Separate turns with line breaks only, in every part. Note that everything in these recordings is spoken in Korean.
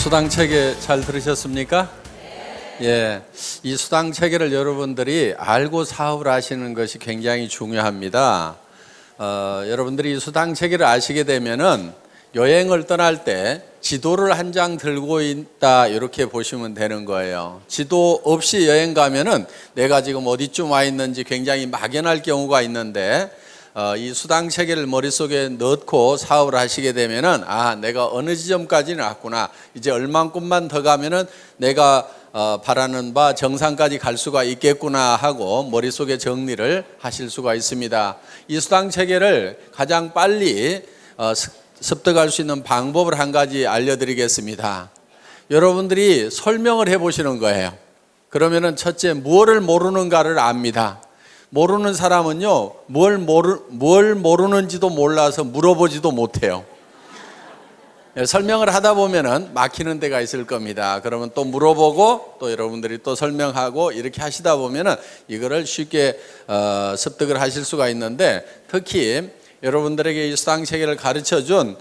수당 체계 잘 들으셨습니까? 예, 이 수당 체계를 여러분들이 알고 사업을 하시는 것이 굉장히 중요합니다. 여러분들이 이 수당 체계를 아시게 되면은 여행을 떠날 때 지도를 한 장 들고 있다 이렇게 보시면 되는 거예요. 지도 없이 여행 가면은 내가 지금 어디쯤 와 있는지 굉장히 막연할 경우가 있는데 이 수당 체계를 머릿속에 넣고 사업을 하시게 되면은 내가 어느 지점까지는 왔구나, 이제 얼만큼만 더 가면은 내가 바라는 바 정상까지 갈 수가 있겠구나 하고 머릿속에 정리를 하실 수가 있습니다. 이 수당 체계를 가장 빨리 습득할 수 있는 방법을 한 가지 알려드리겠습니다. 여러분들이 설명을 해보시는 거예요. 그러면은 첫째, 무엇을 모르는가를 압니다. 모르는 사람은요, 뭘 모르는지도 몰라서 물어보지도 못해요. 설명을 하다 보면은 막히는 데가 있을 겁니다. 그러면 또 물어보고 또 여러분들이 또 설명하고 이렇게 하시다 보면은 이거를 쉽게 습득을 하실 수가 있는데, 특히 여러분들에게 이 수당 체계를 가르쳐 준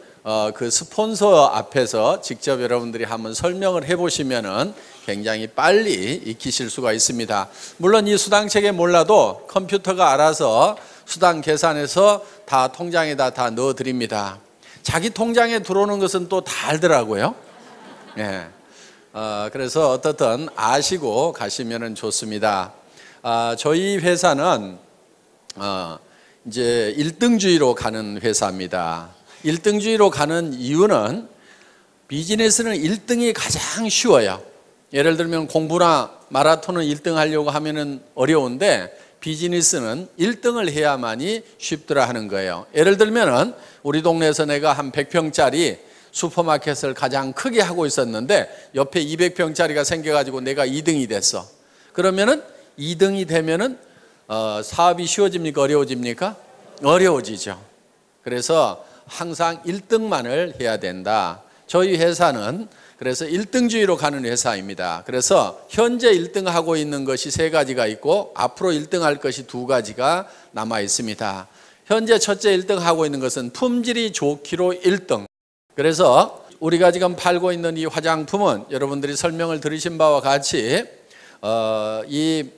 그 스폰서 앞에서 직접 여러분들이 한번 설명을 해보시면은 굉장히 빨리 익히실 수가 있습니다. 물론 이 수당 체계 몰라도 컴퓨터가 알아서 수당 계산해서 다 통장에다 다 넣어 드립니다. 자기 통장에 들어오는 것은 또 다 알더라고요. 예. 그래서 어떻든 아시고 가시면은 좋습니다. 저희 회사는 이제 1등주의로 가는 회사입니다. 1등주의로 가는 이유는 비즈니스는 1등이 가장 쉬워요. 예를 들면 공부나 마라톤은 1등 하려고 하면은 어려운데 비즈니스는 1등을 해야만이 쉽더라 하는 거예요. 예를 들면은 우리 동네에서 내가 한 100평짜리 슈퍼마켓을 가장 크게 하고 있었는데 옆에 200평짜리가 생겨가지고 내가 2등이 됐어. 그러면은 2등이 되면은 사업이 쉬워집니까? 어려워집니까? 어려워지죠. 그래서 항상 1등만을 해야 된다. 저희 회사는 그래서 1등주의로 가는 회사입니다. 그래서 현재 1등하고 있는 것이 3가지가 있고 앞으로 1등할 것이 2가지가 남아 있습니다. 현재 첫째 1등하고 있는 것은 품질이 좋기로 1등. 그래서 우리가 지금 팔고 있는 이 화장품은 여러분들이 설명을 들으신 바와 같이 이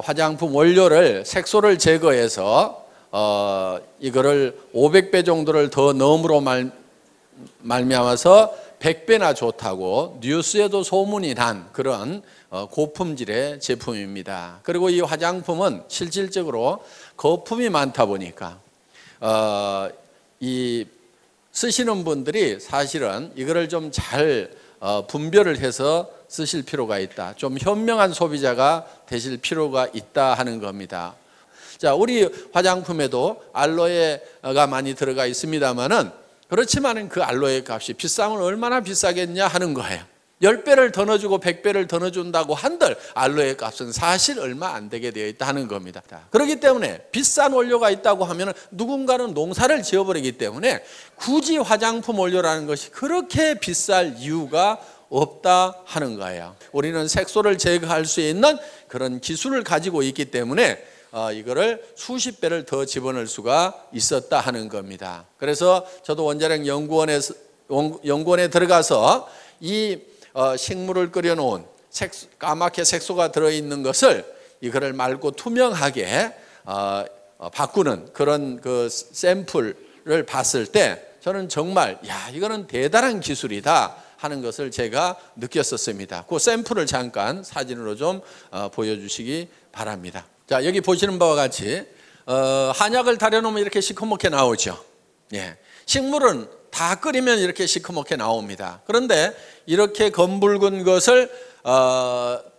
화장품 원료를 색소를 제거해서 이거를 500배 정도를 더 넣음으로 말미암아서 100배나 좋다고 뉴스에도 소문이 난 그런 고품질의 제품입니다. 그리고 이 화장품은 실질적으로 거품이 많다 보니까 이 쓰시는 분들이 사실은 이거를 좀 잘 분별을 해서 쓰실 필요가 있다. 좀 현명한 소비자가 되실 필요가 있다 하는 겁니다. 자, 우리 화장품에도 알로에가 많이 들어가 있습니다만은 그렇지만은 그 알로에 값이 비싸면 얼마나 비싸겠냐 하는 거예요. 10배를 더 넣어주고 100배를 더 넣어준다고 한들 알로에 값은 사실 얼마 안 되게 되어 있다 하는 겁니다. 그렇기 때문에 비싼 원료가 있다고 하면 누군가는 농사를 지어버리기 때문에 굳이 화장품 원료라는 것이 그렇게 비쌀 이유가 없다 하는 거예요. 우리는 색소를 제거할 수 있는 그런 기술을 가지고 있기 때문에 이거를 수십 배를 더 집어넣을 수가 있었다 하는 겁니다. 그래서 저도 원자력 연구원에 들어가서 이 식물을 끓여놓은 까맣게 색소가 들어있는 것을 이거를 맑고 투명하게 바꾸는 그런 그 샘플을 봤을 때 저는 정말 이거는 대단한 기술이다 하는 것을 제가 느꼈었습니다. 그 샘플을 잠깐 사진으로 좀 보여주시기 바랍니다. 자, 여기 보시는 바와 같이 한약을 달여놓으면 이렇게 시커멓게 나오죠. 예. 식물은 다 끓이면 이렇게 시커멓게 나옵니다. 그런데 이렇게 검붉은 것을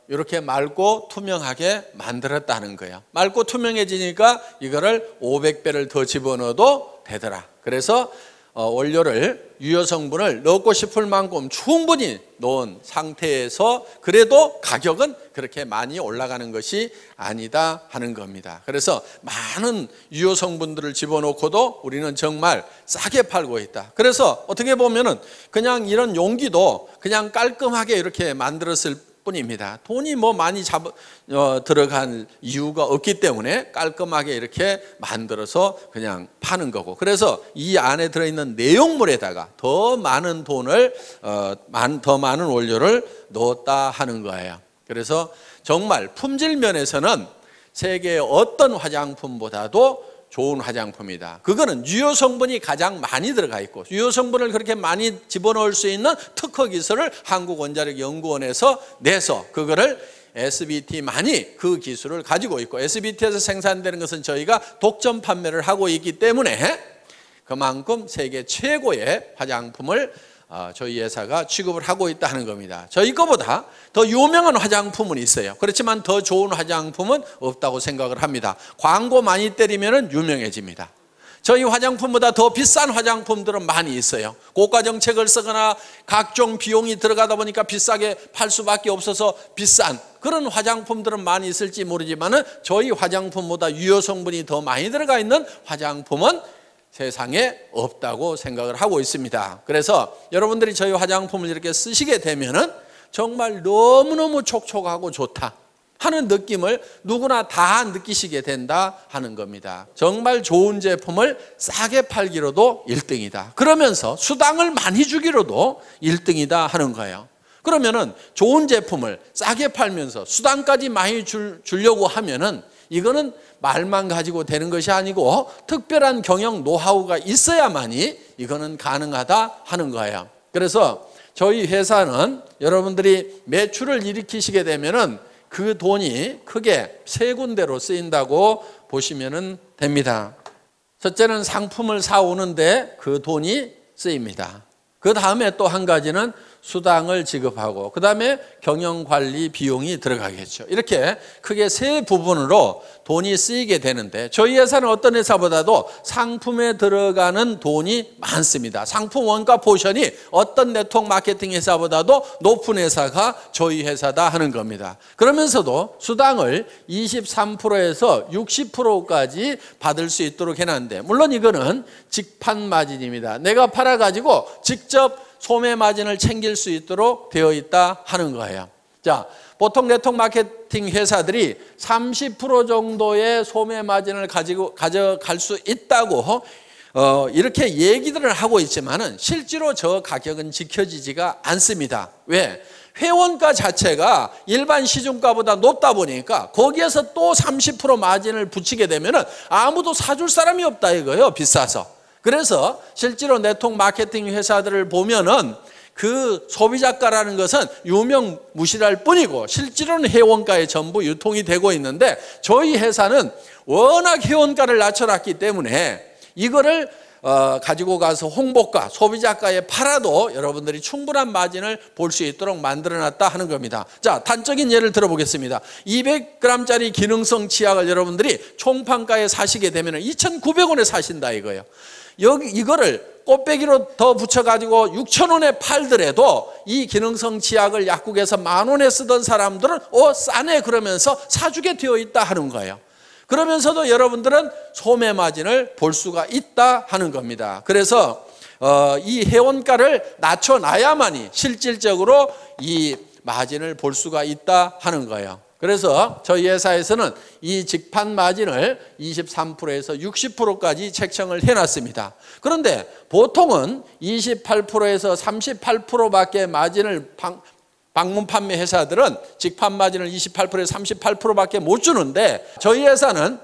이렇게 맑고 투명하게 만들었다는 거예요. 맑고 투명해지니까 이거를 500배를 더 집어넣어도 되더라. 그래서 원료를 유효 성분을 넣고 싶을 만큼 충분히 넣은 상태에서 그래도 가격은 그렇게 많이 올라가는 것이 아니다 하는 겁니다. 그래서 많은 유효 성분들을 집어넣고도 우리는 정말 싸게 팔고 있다. 그래서 어떻게 보면은 그냥 이런 용기도 그냥 깔끔하게 이렇게 만들었을 뿐입니다. 돈이 뭐 많이 들어간 이유가 없기 때문에 깔끔하게 이렇게 만들어서 그냥 파는 거고, 그래서 이 안에 들어있는 내용물에다가 더 많은 돈을 더 많은 원료를 넣었다 하는 거예요. 그래서 정말 품질 면에서는 세계의 어떤 화장품보다도 좋은 화장품이다. 그거는 유효 성분이 가장 많이 들어가 있고, 유효 성분을 그렇게 많이 집어넣을 수 있는 특허 기술을 한국원자력연구원에서 내서 그거를 SBT만이 그 기술을 가지고 있고, SBT에서 생산되는 것은 저희가 독점 판매를 하고 있기 때문에 그만큼 세계 최고의 화장품을 저희 회사가 취급을 하고 있다는 겁니다. 저희 거보다 더 유명한 화장품은 있어요. 그렇지만 더 좋은 화장품은 없다고 생각을 합니다. 광고 많이 때리면 유명해집니다. 저희 화장품보다 더 비싼 화장품들은 많이 있어요. 고가 정책을 쓰거나 각종 비용이 들어가다 보니까 비싸게 팔 수밖에 없어서 비싼 그런 화장품들은 많이 있을지 모르지만 저희 화장품보다 유효 성분이 더 많이 들어가 있는 화장품은 세상에 없다고 생각을 하고 있습니다. 그래서 여러분들이 저희 화장품을 이렇게 쓰시게 되면은 정말 너무너무 촉촉하고 좋다 하는 느낌을 누구나 다 느끼시게 된다 하는 겁니다. 정말 좋은 제품을 싸게 팔기로도 1등이다. 그러면서 수당을 많이 주기로도 1등이다 하는 거예요. 그러면은 좋은 제품을 싸게 팔면서 수당까지 많이 주려고 하면은 이거는 말만 가지고 되는 것이 아니고 특별한 경영 노하우가 있어야만이 이거는 가능하다 하는 거예요. 그래서 저희 회사는 여러분들이 매출을 일으키시게 되면은 그 돈이 크게 세 군데로 쓰인다고 보시면 됩니다. 첫째는 상품을 사오는데 그 돈이 쓰입니다. 그 다음에 또 한 가지는 수당을 지급하고, 그 다음에 경영관리 비용이 들어가겠죠. 이렇게 크게 세 부분으로 돈이 쓰이게 되는데, 저희 회사는 어떤 회사보다도 상품에 들어가는 돈이 많습니다. 상품 원가 포션이 어떤 네트워크 마케팅 회사보다도 높은 회사가 저희 회사다 하는 겁니다. 그러면서도 수당을 23%에서 60%까지 받을 수 있도록 해놨는데, 물론 이거는 직판 마진입니다. 내가 팔아가지고 직접 소매 마진을 챙길 수 있도록 되어 있다 하는 거예요. 자, 보통 네트워크 마케팅 회사들이 30% 정도의 소매 마진을 가져갈 수 있다고 이렇게 얘기들을 하고 있지만은 실제로 저 가격은 지켜지지가 않습니다. 왜? 회원가 자체가 일반 시중가보다 높다 보니까 거기에서 또 30% 마진을 붙이게 되면은 아무도 사줄 사람이 없다 이거예요. 비싸서. 그래서 실제로 네트워크 마케팅 회사들을 보면은 그 소비자가라는 것은 유명무실할 뿐이고 실제로는 회원가에 전부 유통이 되고 있는데, 저희 회사는 워낙 회원가를 낮춰놨기 때문에 이거를 가지고 가서 홍보가, 소비자가에 팔아도 여러분들이 충분한 마진을 볼 수 있도록 만들어놨다 하는 겁니다. 자, 단적인 예를 들어보겠습니다. 200g짜리 기능성 치약을 여러분들이 총판가에 사시게 되면 2,900원에 사신다 이거예요. 이거를 꽃배기로 더 붙여가지고 6,000원에 팔더라도 이 기능성 치약을 약국에서 10,000원에 쓰던 사람들은 싸네 그러면서 사주게 되어 있다 하는 거예요. 그러면서도 여러분들은 소매 마진을 볼 수가 있다 하는 겁니다. 그래서 이 회원가를 낮춰놔야만이 실질적으로 이 마진을 볼 수가 있다 하는 거예요. 그래서 저희 회사에서는 이 직판 마진을 23%에서 60%까지 책정을 해놨습니다. 그런데 보통은 28%에서 38%밖에 마진을 방문 판매 회사들은 직판 마진을 28%에서 38%밖에 못 주는데, 저희 회사는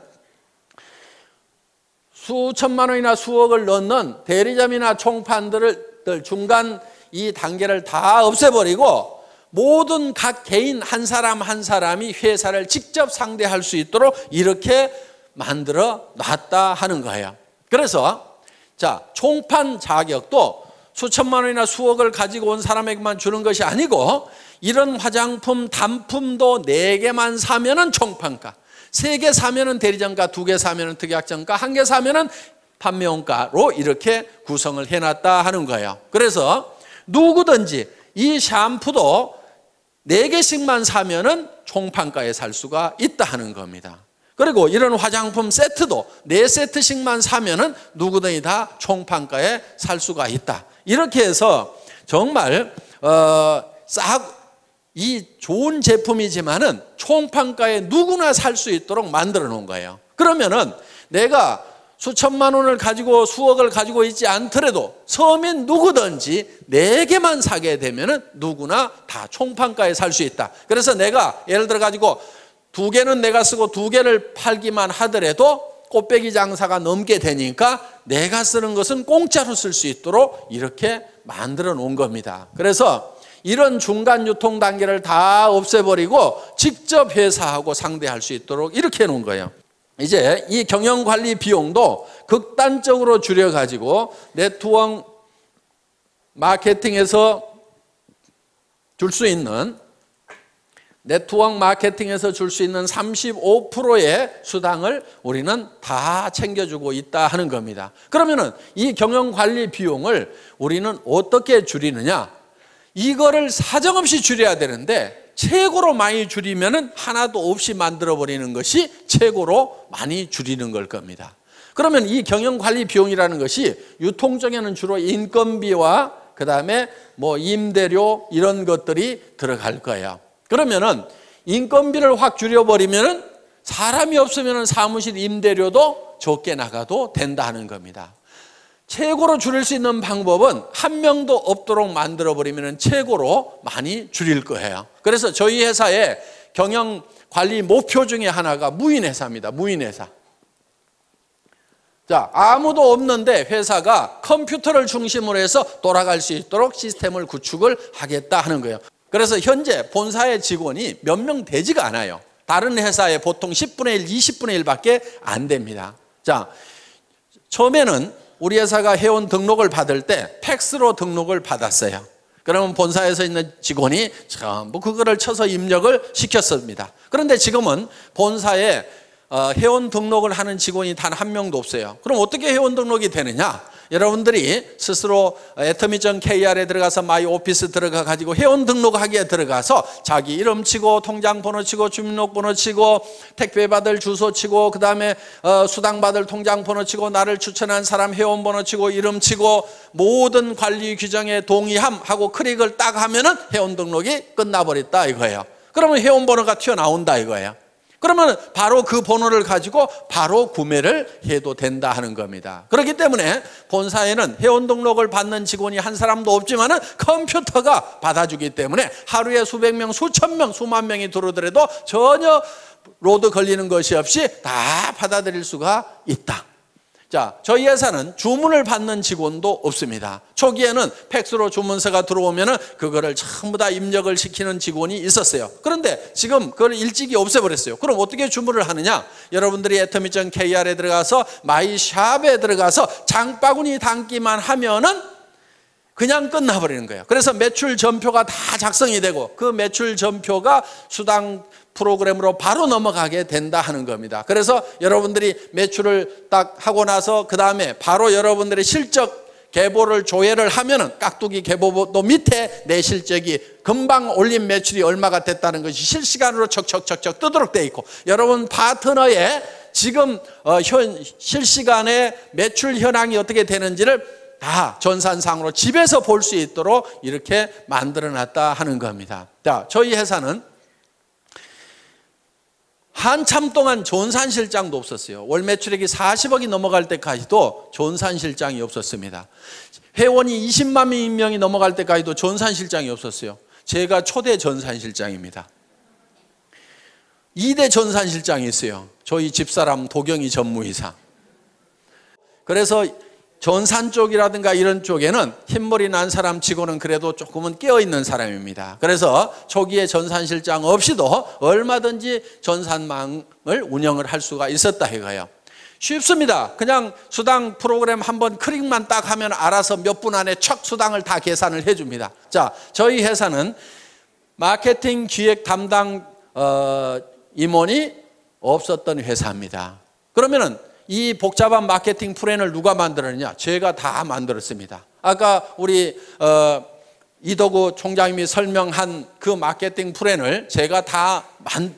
수천만 원이나 수억을 넣는 대리점이나 총판들을 중간 이 단계를 다 없애버리고 모든 각 개인 한 사람 한 사람이 회사를 직접 상대할 수 있도록 이렇게 만들어 놨다 하는 거예요. 그래서 자, 총판 자격도 수천만 원이나 수억을 가지고 온 사람에게만 주는 것이 아니고, 이런 화장품 단품도 4개만 사면은 총판가, 3개 사면은 대리점가, 2개 사면은 특약점가, 1개 사면은 판매원가로 이렇게 구성을 해놨다 하는 거예요. 그래서 누구든지 이 샴푸도 4개씩만 사면은 총판가에 살 수가 있다 하는 겁니다. 그리고 이런 화장품 세트도 4세트씩만 사면은 누구든지 다 총판가에 살 수가 있다. 이렇게 해서 정말 이 좋은 제품이지만은 총판가에 누구나 살 수 있도록 만들어 놓은 거예요. 그러면은 내가 수천만 원을 가지고 수억을 가지고 있지 않더라도 서민 누구든지 4개만 사게 되면은 누구나 다 총판가에 살 수 있다. 그래서 내가 예를 들어 가지고 2개는 내가 쓰고 2개를 팔기만 하더라도 꽃배기 장사가 넘게 되니까 내가 쓰는 것은 공짜로 쓸 수 있도록 이렇게 만들어 놓은 겁니다. 그래서 이런 중간 유통 단계를 다 없애버리고 직접 회사하고 상대할 수 있도록 이렇게 해놓은 거예요. 이제 이 경영관리 비용도 극단적으로 줄여가지고 네트워크 마케팅에서 줄 수 있는 35%의 수당을 우리는 다 챙겨주고 있다 하는 겁니다. 그러면은 이 경영관리 비용을 우리는 어떻게 줄이느냐? 이거를 사정없이 줄여야 되는데 최고로 많이 줄이면은 하나도 없이 만들어버리는 것이 최고로 많이 줄이는 걸 겁니다. 그러면 이 경영관리 비용이라는 것이 유통적에는 주로 인건비와 그 다음에 뭐 임대료 이런 것들이 들어갈 거예요. 그러면은 인건비를 확 줄여버리면은 사람이 없으면은 사무실 임대료도 적게 나가도 된다 하는 겁니다. 최고로 줄일 수 있는 방법은 한 명도 없도록 만들어버리면 최고로 많이 줄일 거예요. 그래서 저희 회사의 경영관리 목표 중에 하나가 무인회사입니다. 무인회사. 자, 아무도 없는데 회사가 컴퓨터를 중심으로 해서 돌아갈 수 있도록 시스템을 구축을 하겠다 하는 거예요. 그래서 현재 본사의 직원이 몇 명 되지가 않아요. 다른 회사에 보통 10분의 1, 20분의 1밖에 안 됩니다. 자, 처음에는 우리 회사가 회원 등록을 받을 때 팩스로 등록을 받았어요. 그러면 본사에서 있는 직원이 전부 그거를 쳐서 입력을 시켰습니다. 그런데 지금은 본사에 회원 등록을 하는 직원이 단 한 명도 없어요. 그럼 어떻게 회원 등록이 되느냐? 여러분들이 스스로 atomy.kr에 들어가서 마이 오피스 들어가 가지고 회원 등록하기에 들어가서 자기 이름 치고 통장 번호 치고 주민등록번호 치고 택배 받을 주소 치고 그 다음에 수당 받을 통장 번호 치고 나를 추천한 사람 회원 번호 치고 이름 치고 모든 관리 규정에 동의함 하고 클릭을 딱 하면은 회원 등록이 끝나버렸다 이거예요. 그러면 회원 번호가 튀어나온다 이거예요. 그러면 바로 그 번호를 가지고 바로 구매를 해도 된다 하는 겁니다. 그렇기 때문에 본사에는 회원 등록을 받는 직원이 한 사람도 없지만은 컴퓨터가 받아주기 때문에 하루에 수백 명, 수천 명, 수만 명이 들어오더라도 전혀 로드 걸리는 것이 없이 다 받아들일 수가 있다. 자, 저희 회사는 주문을 받는 직원도 없습니다. 초기에는 팩스로 주문서가 들어오면은 그거를 전부 다 입력을 시키는 직원이 있었어요. 그런데 지금 그걸 일찍이 없애버렸어요. 그럼 어떻게 주문을 하느냐? 여러분들이 atomy.kr에 들어가서 마이샵에 들어가서 장바구니 담기만 하면은 그냥 끝나버리는 거예요. 그래서 매출 전표가 다 작성이 되고 그 매출 전표가 수당 프로그램으로 바로 넘어가게 된다 하는 겁니다. 그래서 여러분들이 매출을 딱 하고 나서 그 다음에 바로 여러분들의 실적 계보를 조회를 하면은 깍두기 계보도 밑에 내 실적이 금방 올린 매출이 얼마가 됐다는 것이 실시간으로 척척척척 뜨도록 돼 있고 여러분 파트너의 지금 실시간에 매출 현황이 어떻게 되는지를 다 전산상으로 집에서 볼 수 있도록 이렇게 만들어 놨다 하는 겁니다. 자, 저희 회사는 한참 동안 전산실장도 없었어요. 월 매출액이 40억이 넘어갈 때까지도 전산실장이 없었습니다. 회원이 20만 명이 넘어갈 때까지도 전산실장이 없었어요. 제가 초대 전산실장입니다. 2대 전산실장이 있어요. 저희 집사람 도경이 전무이사. 그래서 전산 쪽이라든가 이런 쪽에는 흰머리 난 사람 치고는 그래도 조금은 깨어있는 사람입니다. 그래서 초기에 전산실장 없이도 얼마든지 전산망을 운영을 할 수가 있었다 이거예요. 쉽습니다. 그냥 수당 프로그램 한번 클릭만 딱 하면 알아서 몇 분 안에 척 수당을 다 계산을 해줍니다. 자, 저희 회사는 마케팅 기획 담당 임원이 없었던 회사입니다. 그러면은 이 복잡한 마케팅 플랜을 누가 만들었느냐? 제가 다 만들었습니다. 아까 우리 이덕우 총장님이 설명한 그 마케팅 플랜을 제가 다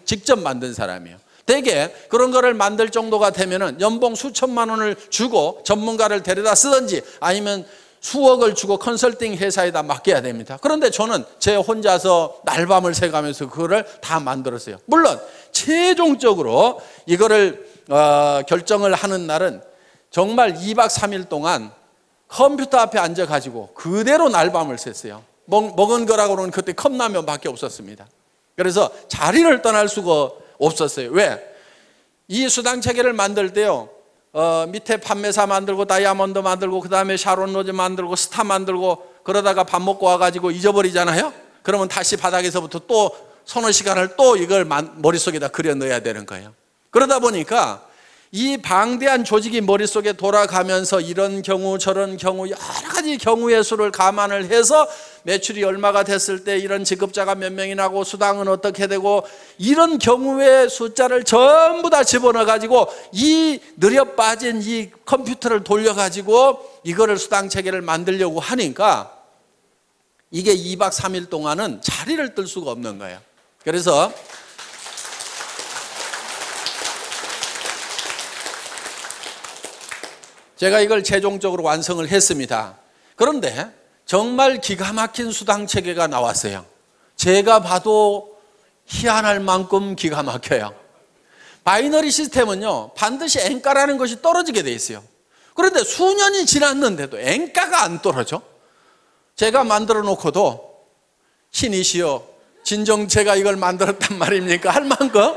직접 만든 사람이에요. 대개 그런 거를 만들 정도가 되면은 연봉 수천만 원을 주고 전문가를 데려다 쓰든지 아니면 수억을 주고 컨설팅 회사에다 맡겨야 됩니다. 그런데 저는 제 혼자서 날밤을 새가면서 그거를 다 만들었어요. 물론 최종적으로 이거를 결정을 하는 날은 정말 2박 3일 동안 컴퓨터 앞에 앉아가지고 그대로 날밤을 샜어요. 먹은 거라고는 그때 컵라면밖에 없었습니다. 그래서 자리를 떠날 수가 없었어요. 왜? 이 수당 체계를 만들 때요, 밑에 판매사 만들고 다이아몬드 만들고 그 다음에 샤론 로즈 만들고 스타 만들고 그러다가 밥 먹고 와가지고 잊어버리잖아요. 그러면 다시 바닥에서부터 또 서너 시간을 또 이걸 머릿속에다 그려 넣어야 되는 거예요. 그러다 보니까 이 방대한 조직이 머릿속에 돌아가면서 이런 경우 저런 경우 여러 가지 경우의 수를 감안을 해서 매출이 얼마가 됐을 때 이런 지급자가 몇 명이 나고 수당은 어떻게 되고 이런 경우의 숫자를 전부 다 집어넣어 가지고 이 느려 빠진 이 컴퓨터를 돌려 가지고 이거를 수당 체계를 만들려고 하니까 이게 2박 3일 동안은 자리를 뜰 수가 없는 거예요. 그래서 제가 이걸 최종적으로 완성을 했습니다. 그런데 정말 기가 막힌 수당 체계가 나왔어요. 제가 봐도 희한할 만큼 기가 막혀요. 바이너리 시스템은요, 반드시 엔가라는 것이 떨어지게 돼 있어요. 그런데 수년이 지났는데도 엔가가 안 떨어져. 제가 만들어 놓고도 신이시여 진정 제가 이걸 만들었단 말입니까? 할 만큼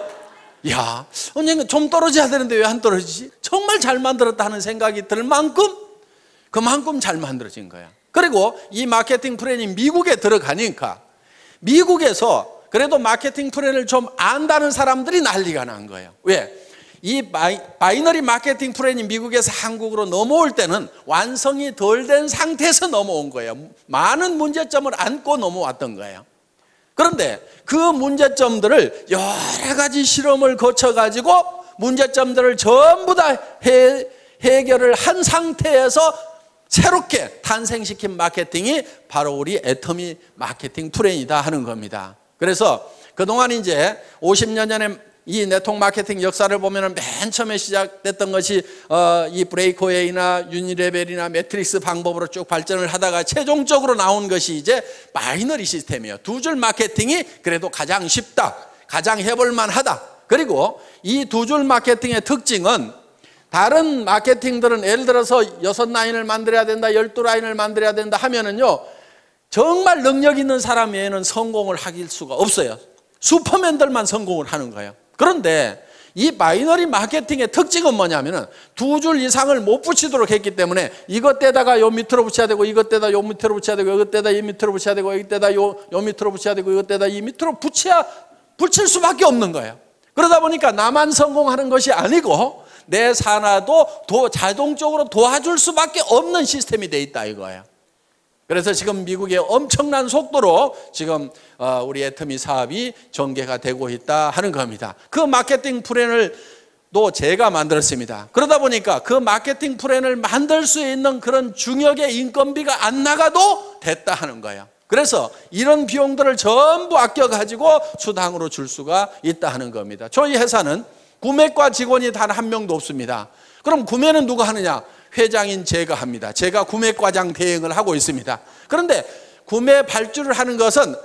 야, 언젠가 좀 떨어져야 되는데 왜 안 떨어지지? 정말 잘 만들었다 하는 생각이 들 만큼 그만큼 잘 만들어진 거야. 그리고 이 마케팅 플랜이 미국에 들어가니까 미국에서 그래도 마케팅 플랜을 좀 안다는 사람들이 난리가 난 거예요. 왜? 이 바이너리 마케팅 플랜이 미국에서 한국으로 넘어올 때는 완성이 덜 된 상태에서 넘어온 거예요. 많은 문제점을 안고 넘어왔던 거예요. 그런데 그 문제점들을 여러 가지 실험을 거쳐가지고 문제점들을 전부 다 해결을 한 상태에서 새롭게 탄생시킨 마케팅이 바로 우리 애터미 마케팅 플랜이다 하는 겁니다. 그래서 그동안 이제 50년 전에 이 네트워크 마케팅 역사를 보면 맨 처음에 시작됐던 것이 이 브레이크웨이나 유니레벨이나 매트릭스 방법으로 쭉 발전을 하다가 최종적으로 나온 것이 이제 바이너리 시스템이에요. 두 줄 마케팅이 그래도 가장 쉽다, 가장 해볼만 하다. 그리고 이 두 줄 마케팅의 특징은 다른 마케팅들은 예를 들어서 6라인을 만들어야 된다, 12라인을 만들어야 된다 하면은요, 정말 능력 있는 사람 외에는 성공을 하길 수가 없어요. 슈퍼맨들만 성공을 하는 거예요. 그런데 이 바이너리 마케팅의 특징은 뭐냐면은 두 줄 이상을 못 붙이도록 했기 때문에 이것 때다가 요 밑으로 붙여야 되고 이것 때다 요 밑으로 붙여야 되고 이것 때다 이 밑으로 붙여야 되고 이것 때다 요 밑으로 붙여야 되고 이것 때다 이 밑으로 붙일 수밖에 없는 거예요. 그러다 보니까 나만 성공하는 것이 아니고 내 산하도 자동적으로 도와줄 수밖에 없는 시스템이 돼 있다 이거예요. 그래서 지금 미국의 엄청난 속도로 지금 우리 애터미 사업이 전개가 되고 있다 하는 겁니다. 그 마케팅 플랜을 또 제가 만들었습니다. 그러다 보니까 그 마케팅 플랜을 만들 수 있는 그런 중역의 인건비가 안 나가도 됐다 하는 거예요. 그래서 이런 비용들을 전부 아껴가지고 수당으로 줄 수가 있다 하는 겁니다. 저희 회사는 구매과 직원이 단 한 명도 없습니다. 그럼 구매는 누가 하느냐? 회장인 제가 합니다. 제가 구매과장 대행을 하고 있습니다. 그런데 구매 발주를 하는 것은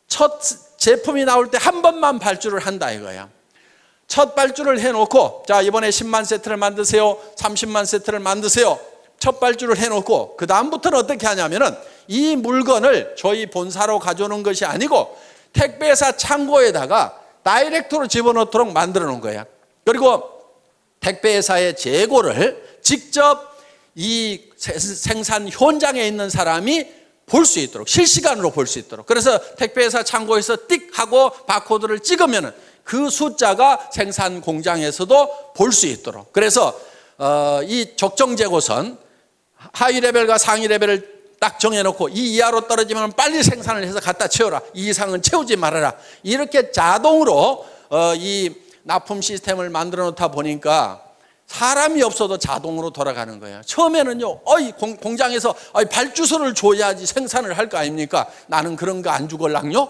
첫 제품이 나올 때 한 번만 발주를 한다 이거예요. 첫 발주를 해놓고 자 이번에 10만 세트를 만드세요, 30만 세트를 만드세요. 첫 발주를 해놓고 그 다음부터는 어떻게 하냐면은 이 물건을 저희 본사로 가져오는 것이 아니고 택배사 창고에다가 다이렉트로 집어넣도록 만들어 놓은 거예요. 그리고 택배회사의 재고를 직접 이 생산 현장에 있는 사람이 볼 수 있도록 실시간으로 볼 수 있도록 그래서 택배회사 창고에서 띡 하고 바코드를 찍으면 그 숫자가 생산 공장에서도 볼 수 있도록 그래서 이 적정 재고선 하위 레벨과 상위 레벨을 딱 정해놓고 이 이하로 떨어지면 빨리 생산을 해서 갖다 채워라, 이 이상은 채우지 말아라, 이렇게 자동으로 이 납품 시스템을 만들어 놓다 보니까 사람이 없어도 자동으로 돌아가는 거예요. 처음에는요, 공장에서 발주서를 줘야지 생산을 할 거 아닙니까? 나는 그런 거 안 주걸랑요?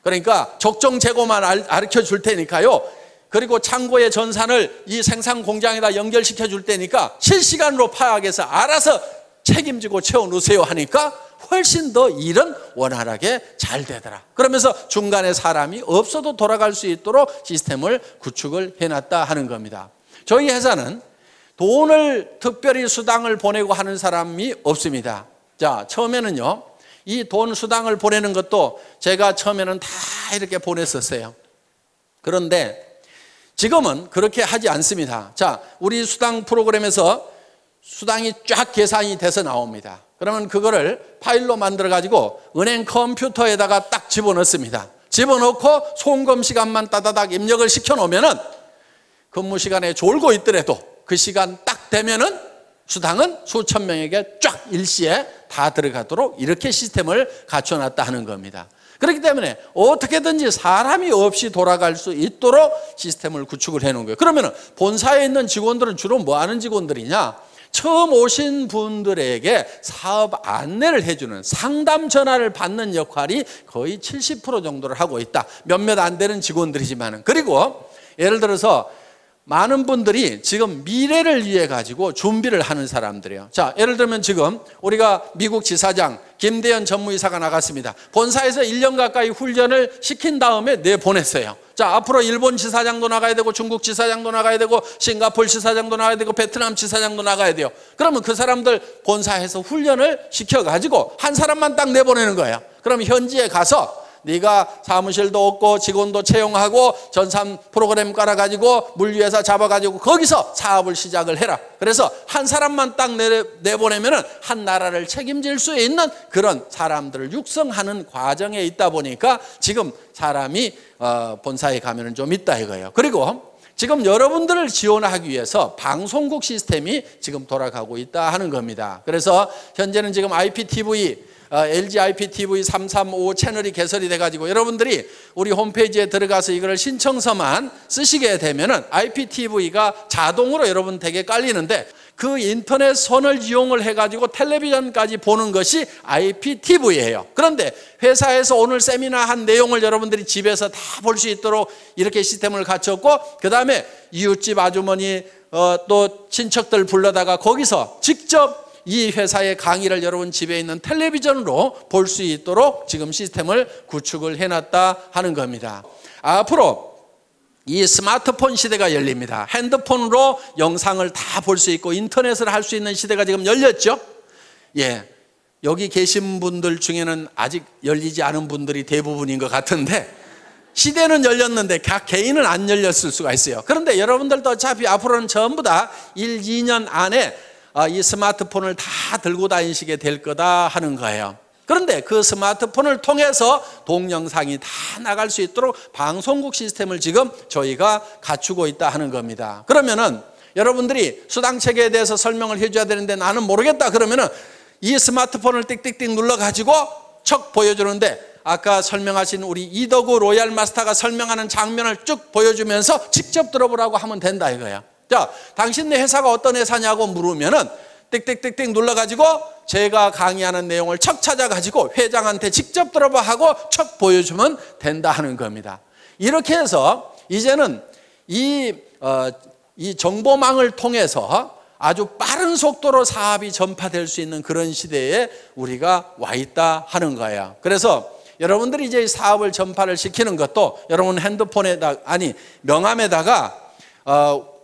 그러니까 적정 재고만 가르쳐 줄 테니까요. 그리고 창고의 전산을 이 생산 공장에다 연결시켜 줄 테니까 실시간으로 파악해서 알아서 책임지고 채워놓으세요 하니까 훨씬 더 일은 원활하게 잘 되더라. 그러면서 중간에 사람이 없어도 돌아갈 수 있도록 시스템을 구축을 해놨다 하는 겁니다. 저희 회사는 돈을 특별히 수당을 보내고 하는 사람이 없습니다. 자, 처음에는요, 이 돈 수당을 보내는 것도 제가 처음에는 다 이렇게 보냈었어요. 그런데 지금은 그렇게 하지 않습니다. 자, 우리 수당 프로그램에서 수당이 쫙 계산이 돼서 나옵니다. 그러면 그거를 파일로 만들어 가지고 은행 컴퓨터에다가 딱 집어넣습니다. 집어넣고 송금 시간만 따다닥 입력을 시켜 놓으면은 근무 시간에 졸고 있더라도 그 시간 딱 되면은 수당은 수천 명에게 쫙 일시에 다 들어가도록 이렇게 시스템을 갖춰놨다 하는 겁니다. 그렇기 때문에 어떻게든지 사람이 없이 돌아갈 수 있도록 시스템을 구축을 해놓은 거예요. 그러면 본사에 있는 직원들은 주로 뭐 하는 직원들이냐? 처음 오신 분들에게 사업 안내를 해주는 상담 전화를 받는 역할이 거의 70% 정도를 하고 있다. 몇몇 안 되는 직원들이지만은. 그리고 예를 들어서 많은 분들이 지금 미래를 위해 가지고 준비를 하는 사람들이에요. 자, 예를 들면 지금 우리가 미국 지사장 김대현 전무이사가 나갔습니다. 본사에서 1년 가까이 훈련을 시킨 다음에 내보냈어요. 자, 앞으로 일본 지사장도 나가야 되고 중국 지사장도 나가야 되고 싱가포르 지사장도 나가야 되고 베트남 지사장도 나가야 돼요. 그러면 그 사람들 본사에서 훈련을 시켜가지고 한 사람만 딱 내보내는 거예요. 그럼 현지에 가서 네가 사무실도 없고 직원도 채용하고 전산 프로그램 깔아가지고 물류회사 잡아가지고 거기서 사업을 시작을 해라. 그래서 한 사람만 딱 내보내면은 한 나라를 책임질 수 있는 그런 사람들을 육성하는 과정에 있다 보니까 지금 사람이 본사에 가면은 좀 있다 이거예요. 그리고 지금 여러분들을 지원하기 위해서 방송국 시스템이 지금 돌아가고 있다 하는 겁니다. 그래서 현재는 지금 IPTV LG IPTV 335 채널이 개설이 돼가지고 여러분들이 우리 홈페이지에 들어가서 이걸 신청서만 쓰시게 되면은 IPTV가 자동으로 여러분 댁에 깔리는데 그 인터넷 선을 이용을 해가지고 텔레비전까지 보는 것이 IPTV예요. 그런데 회사에서 오늘 세미나 한 내용을 여러분들이 집에서 다 볼 수 있도록 이렇게 시스템을 갖췄고 그 다음에 이웃집 아주머니 또 친척들 불러다가 거기서 직접 이 회사의 강의를 여러분 집에 있는 텔레비전으로 볼 수 있도록 지금 시스템을 구축을 해놨다 하는 겁니다. 앞으로 이 스마트폰 시대가 열립니다. 핸드폰으로 영상을 다 볼 수 있고 인터넷을 할 수 있는 시대가 지금 열렸죠. 예, 여기 계신 분들 중에는 아직 열리지 않은 분들이 대부분인 것 같은데 시대는 열렸는데 각 개인은 안 열렸을 수가 있어요. 그런데 여러분들도 어차피 앞으로는 전부 다 1, 2년 안에 이 스마트폰을 다 들고 다니시게 될 거다 하는 거예요. 그런데 그 스마트폰을 통해서 동영상이 다 나갈 수 있도록 방송국 시스템을 지금 저희가 갖추고 있다 하는 겁니다. 그러면은 여러분들이 수당체계에 대해서 설명을 해줘야 되는데 나는 모르겠다 그러면은 이 스마트폰을 띡띡띡 눌러가지고 척 보여주는데 아까 설명하신 우리 이덕우 로얄 마스터가 설명하는 장면을 쭉 보여주면서 직접 들어보라고 하면 된다 이거예요. 자, 당신네 회사가 어떤 회사냐고 물으면은 띡띡띡띡 눌러가지고 제가 강의하는 내용을 척 찾아가지고 회장한테 직접 들어봐 하고 척 보여주면 된다 하는 겁니다. 이렇게 해서 이제는 이 정보망을 통해서 아주 빠른 속도로 사업이 전파될 수 있는 그런 시대에 우리가 와 있다 하는 거예요. 그래서 여러분들이 이제 사업을 전파를 시키는 것도 여러분 명함에다가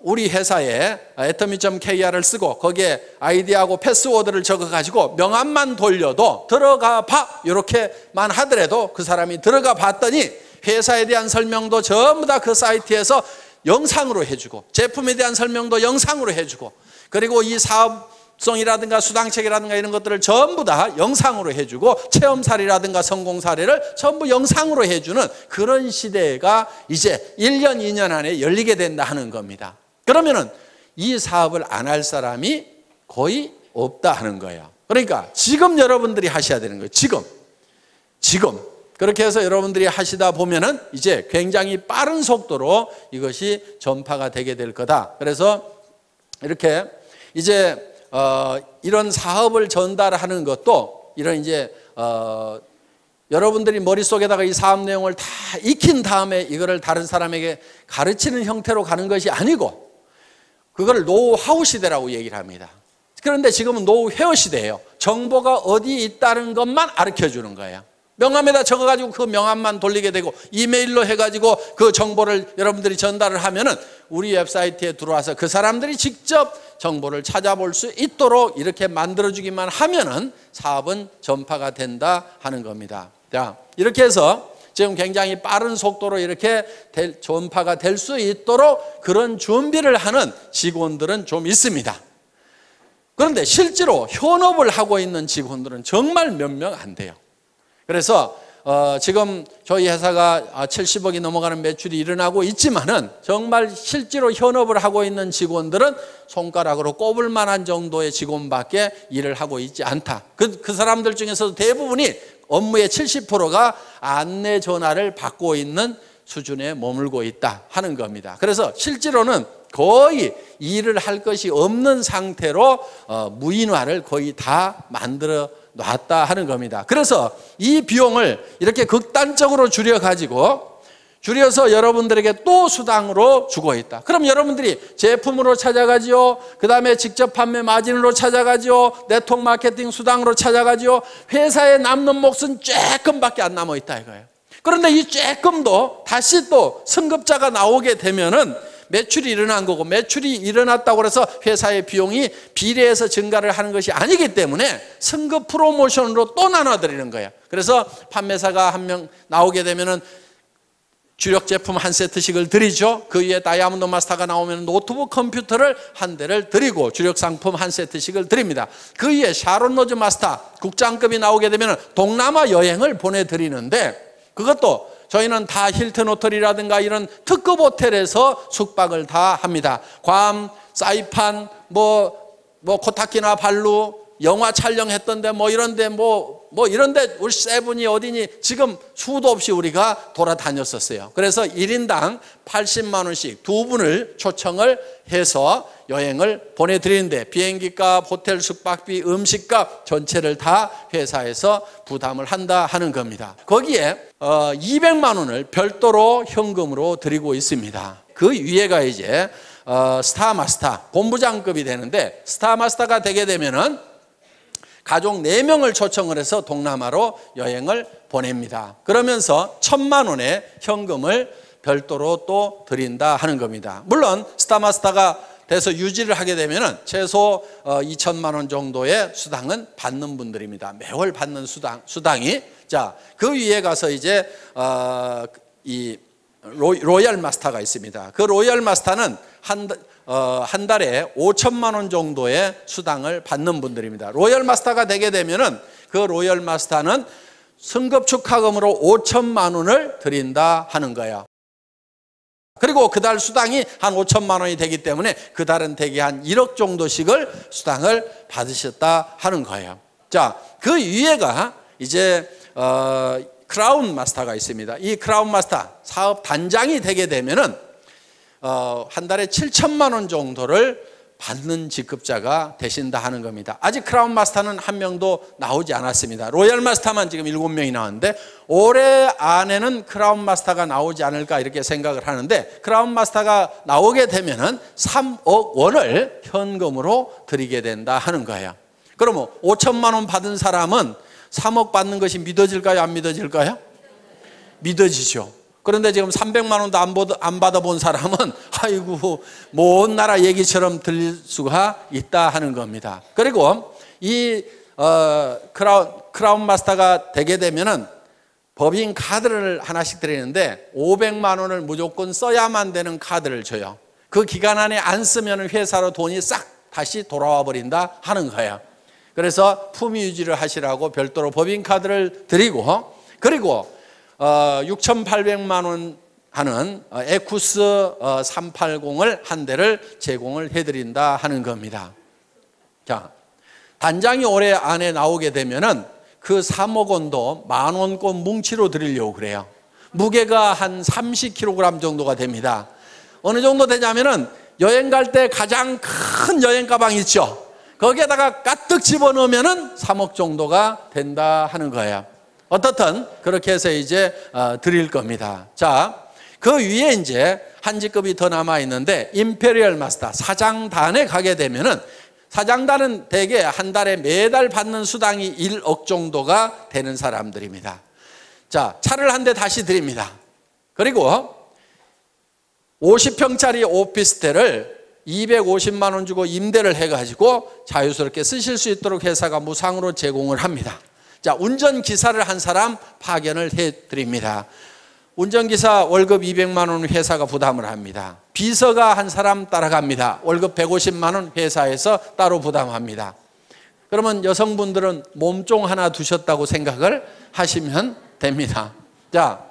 우리 회사에 atomy.kr을 쓰고 거기에 아이디하고 패스워드를 적어가지고 명함만 돌려도 들어가 봐 이렇게만 하더라도 그 사람이 들어가 봤더니 회사에 대한 설명도 전부 다 그 사이트에서 영상으로 해주고 제품에 대한 설명도 영상으로 해주고 그리고 이 사업성이라든가 수당책이라든가 이런 것들을 전부 다 영상으로 해주고 체험 사례라든가 성공 사례를 전부 영상으로 해주는 그런 시대가 이제 1년, 2년 안에 열리게 된다 하는 겁니다. 그러면은 이 사업을 안 할 사람이 거의 없다 하는 거예요. 그러니까 지금 여러분들이 하셔야 되는 거예요. 지금. 그렇게 해서 여러분들이 하시다 보면은 이제 굉장히 빠른 속도로 이것이 전파가 되게 될 거다. 그래서 이렇게 이제 이런 사업을 전달하는 것도 이런 이제 여러분들이 머릿속에다가 이 사업 내용을 다 익힌 다음에 이거를 다른 사람에게 가르치는 형태로 가는 것이 아니고 그걸 노하우 시대라고 얘기를 합니다. 그런데 지금은 노후 회화 시대예요. 정보가 어디 있다는 것만 가르쳐 주는 거예요. 명함에다 적어가지고 그 명함만 돌리게 되고 이메일로 해가지고 그 정보를 여러분들이 전달을 하면은 우리 웹사이트에 들어와서 그 사람들이 직접 정보를 찾아볼 수 있도록 이렇게 만들어주기만 하면은 사업은 전파가 된다 하는 겁니다. 자, 이렇게 해서 지금 굉장히 빠른 속도로 이렇게 전파가 될 수 있도록 그런 준비를 하는 직원들은 좀 있습니다. 그런데 실제로 현업을 하고 있는 직원들은 정말 몇 명 안 돼요. 그래서 지금 저희 회사가 70억이 넘어가는 매출이 일어나고 있지만은 정말 실제로 현업을 하고 있는 직원들은 손가락으로 꼽을 만한 정도의 직원밖에 일을 하고 있지 않다. 그 사람들 중에서도 대부분이 업무의 70%가 안내 전화를 받고 있는 수준에 머물고 있다 하는 겁니다. 그래서 실제로는 거의 일을 할 것이 없는 상태로 무인화를 거의 다 만들어 놨다 하는 겁니다. 그래서 이 비용을 이렇게 극단적으로 줄여서 여러분들에게 또 수당으로 주고 있다. 그럼 여러분들이 제품으로 찾아가지요. 그 다음에 직접 판매 마진으로 찾아가지요. 네트워크 마케팅 수당으로 찾아가지요. 회사에 남는 몫은 조금밖에 안 남아 있다 이거예요. 그런데 이 조금도 다시 또 승급자가 나오게 되면은 매출이 일어난 거고, 매출이 일어났다고 해서 회사의 비용이 비례해서 증가를 하는 것이 아니기 때문에 승급 프로모션으로 또 나눠드리는 거예요. 그래서 판매사가 한 명 나오게 되면은 주력 제품 한 세트씩을 드리죠. 그 위에 다이아몬드 마스터가 나오면 노트북 컴퓨터를 한 대를 드리고 주력 상품 한 세트씩을 드립니다. 그 위에 샤론 로즈 마스터 국장급이 나오게 되면 동남아 여행을 보내드리는데, 그것도 저희는 다 힐튼 호텔이라든가 이런 특급 호텔에서 숙박을 다 합니다. 괌, 사이판, 코타키나 발루, 영화 촬영했던데 이런데 이런데 우리 세븐이 어디니 지금 수도 없이 우리가 돌아다녔었어요. 그래서 1인당 80만 원씩 두 분을 초청을 해서 여행을 보내드리는데 비행기값, 호텔 숙박비, 음식값 전체를 다 회사에서 부담을 한다 하는 겁니다. 거기에 200만 원을 별도로 현금으로 드리고 있습니다. 그 위에가 이제 스타마스터 본부장급이 되는데, 스타마스터가 되게 되면은 가족 4명을 초청을 해서 동남아로 여행을 보냅니다. 그러면서 1,000만 원의 현금을 별도로 또 드린다 하는 겁니다. 물론 스타마스터가 돼서 유지를 하게 되면은 최소 2천만 원 정도의 수당은 받는 분들입니다. 매월 받는 수당이. 자, 그 위에 가서 이제 이 로얄 마스터가 있습니다. 그 로얄 마스터는 한 달에 5천만 원 정도의 수당을 받는 분들입니다. 로얄 마스터가 되게 되면은 그 로얄 마스터는 승급 축하금으로 5천만 원을 드린다 하는 거예요. 그리고 그달 수당이 한 5천만 원이 되기 때문에 그달은 대개 한 1억 정도씩을 수당을 받으셨다 하는 거예요. 자, 그 위에가 이제 크라운 마스터가 있습니다. 이 크라운 마스터 사업 단장이 되게 되면은 한 달에 7천만 원 정도를 받는 직급자가 되신다 하는 겁니다. 아직 크라운 마스터는 한 명도 나오지 않았습니다. 로얄 마스터만 지금 7명이 나왔는데 올해 안에는 크라운 마스터가 나오지 않을까 이렇게 생각을 하는데, 크라운 마스터가 나오게 되면은 3억 원을 현금으로 드리게 된다 하는 거예요. 그러면 5천만 원 받은 사람은 3억 받는 것이 믿어질까요? 안 믿어질까요? 믿어지죠. 그런데 지금 300만 원도 안 받아본 사람은 아이고 먼 나라 얘기처럼 들릴 수가 있다 하는 겁니다. 그리고 이 크라운 마스터가 되게 되면은 법인 카드를 하나씩 드리는데 500만 원을 무조건 써야만 되는 카드를 줘요. 그 기간 안에 안 쓰면 회사로 돈이 싹 다시 돌아와 버린다 하는 거예요. 그래서 품위 유지를 하시라고 별도로 법인 카드를 드리고, 그리고 6,800만 원 하는 에쿠스 380을 한 대를 제공을 해드린다 하는 겁니다. 자, 단장이 올해 안에 나오게 되면은 그 3억 원도 10,000원권 뭉치로 드리려고 그래요. 무게가 한 30kg 정도가 됩니다. 어느 정도 되냐면은 여행 갈 때 가장 큰 여행 가방 있죠. 거기에다가 가득 집어넣으면은 3억 정도가 된다 하는 거예요. 어떻든 그렇게 해서 이제 드릴 겁니다. 자, 그 위에 이제 한 직급이 더 남아 있는데 임페리얼 마스터 사장단에 가게 되면은 사장단은 대개 한 달에 매달 받는 수당이 1억 정도가 되는 사람들입니다. 자, 차를 한 대 다시 드립니다. 그리고 50평짜리 오피스텔을 250만 원 주고 임대를 해가지고 자유스럽게 쓰실 수 있도록 회사가 무상으로 제공을 합니다. 자, 운전기사를 한 사람 파견을 해드립니다. 운전기사 월급 200만 원 회사가 부담을 합니다. 비서가 한 사람 따라갑니다. 월급 150만 원 회사에서 따로 부담합니다. 그러면 여성분들은 몸종 하나 두셨다고 생각을 하시면 됩니다. 자,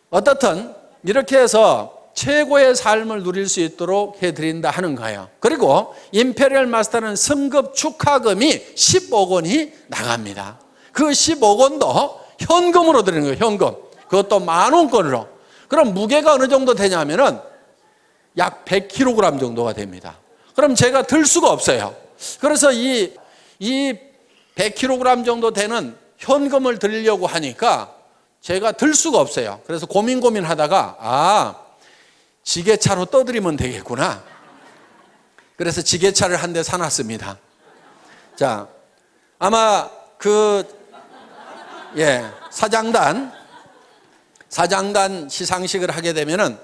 어떻든 이렇게 해서 최고의 삶을 누릴 수 있도록 해드린다 하는 거예요. 그리고 임페리얼 마스터는 승급 축하금이 10억 원이 나갑니다. 그 10억 원도 현금으로 드리는 거예요. 현금. 그것도 10,000원권으로. 그럼 무게가 어느 정도 되냐면은 약 100kg 정도가 됩니다. 그럼 제가 들 수가 없어요. 그래서 이 100kg 정도 되는 현금을 드리려고 하니까 제가 들 수가 없어요. 그래서 고민하다가 지게차로 떠드리면 되겠구나. 그래서 지게차를 한 대 사놨습니다. 자, 아마 사장단 시상식을 하게 되면은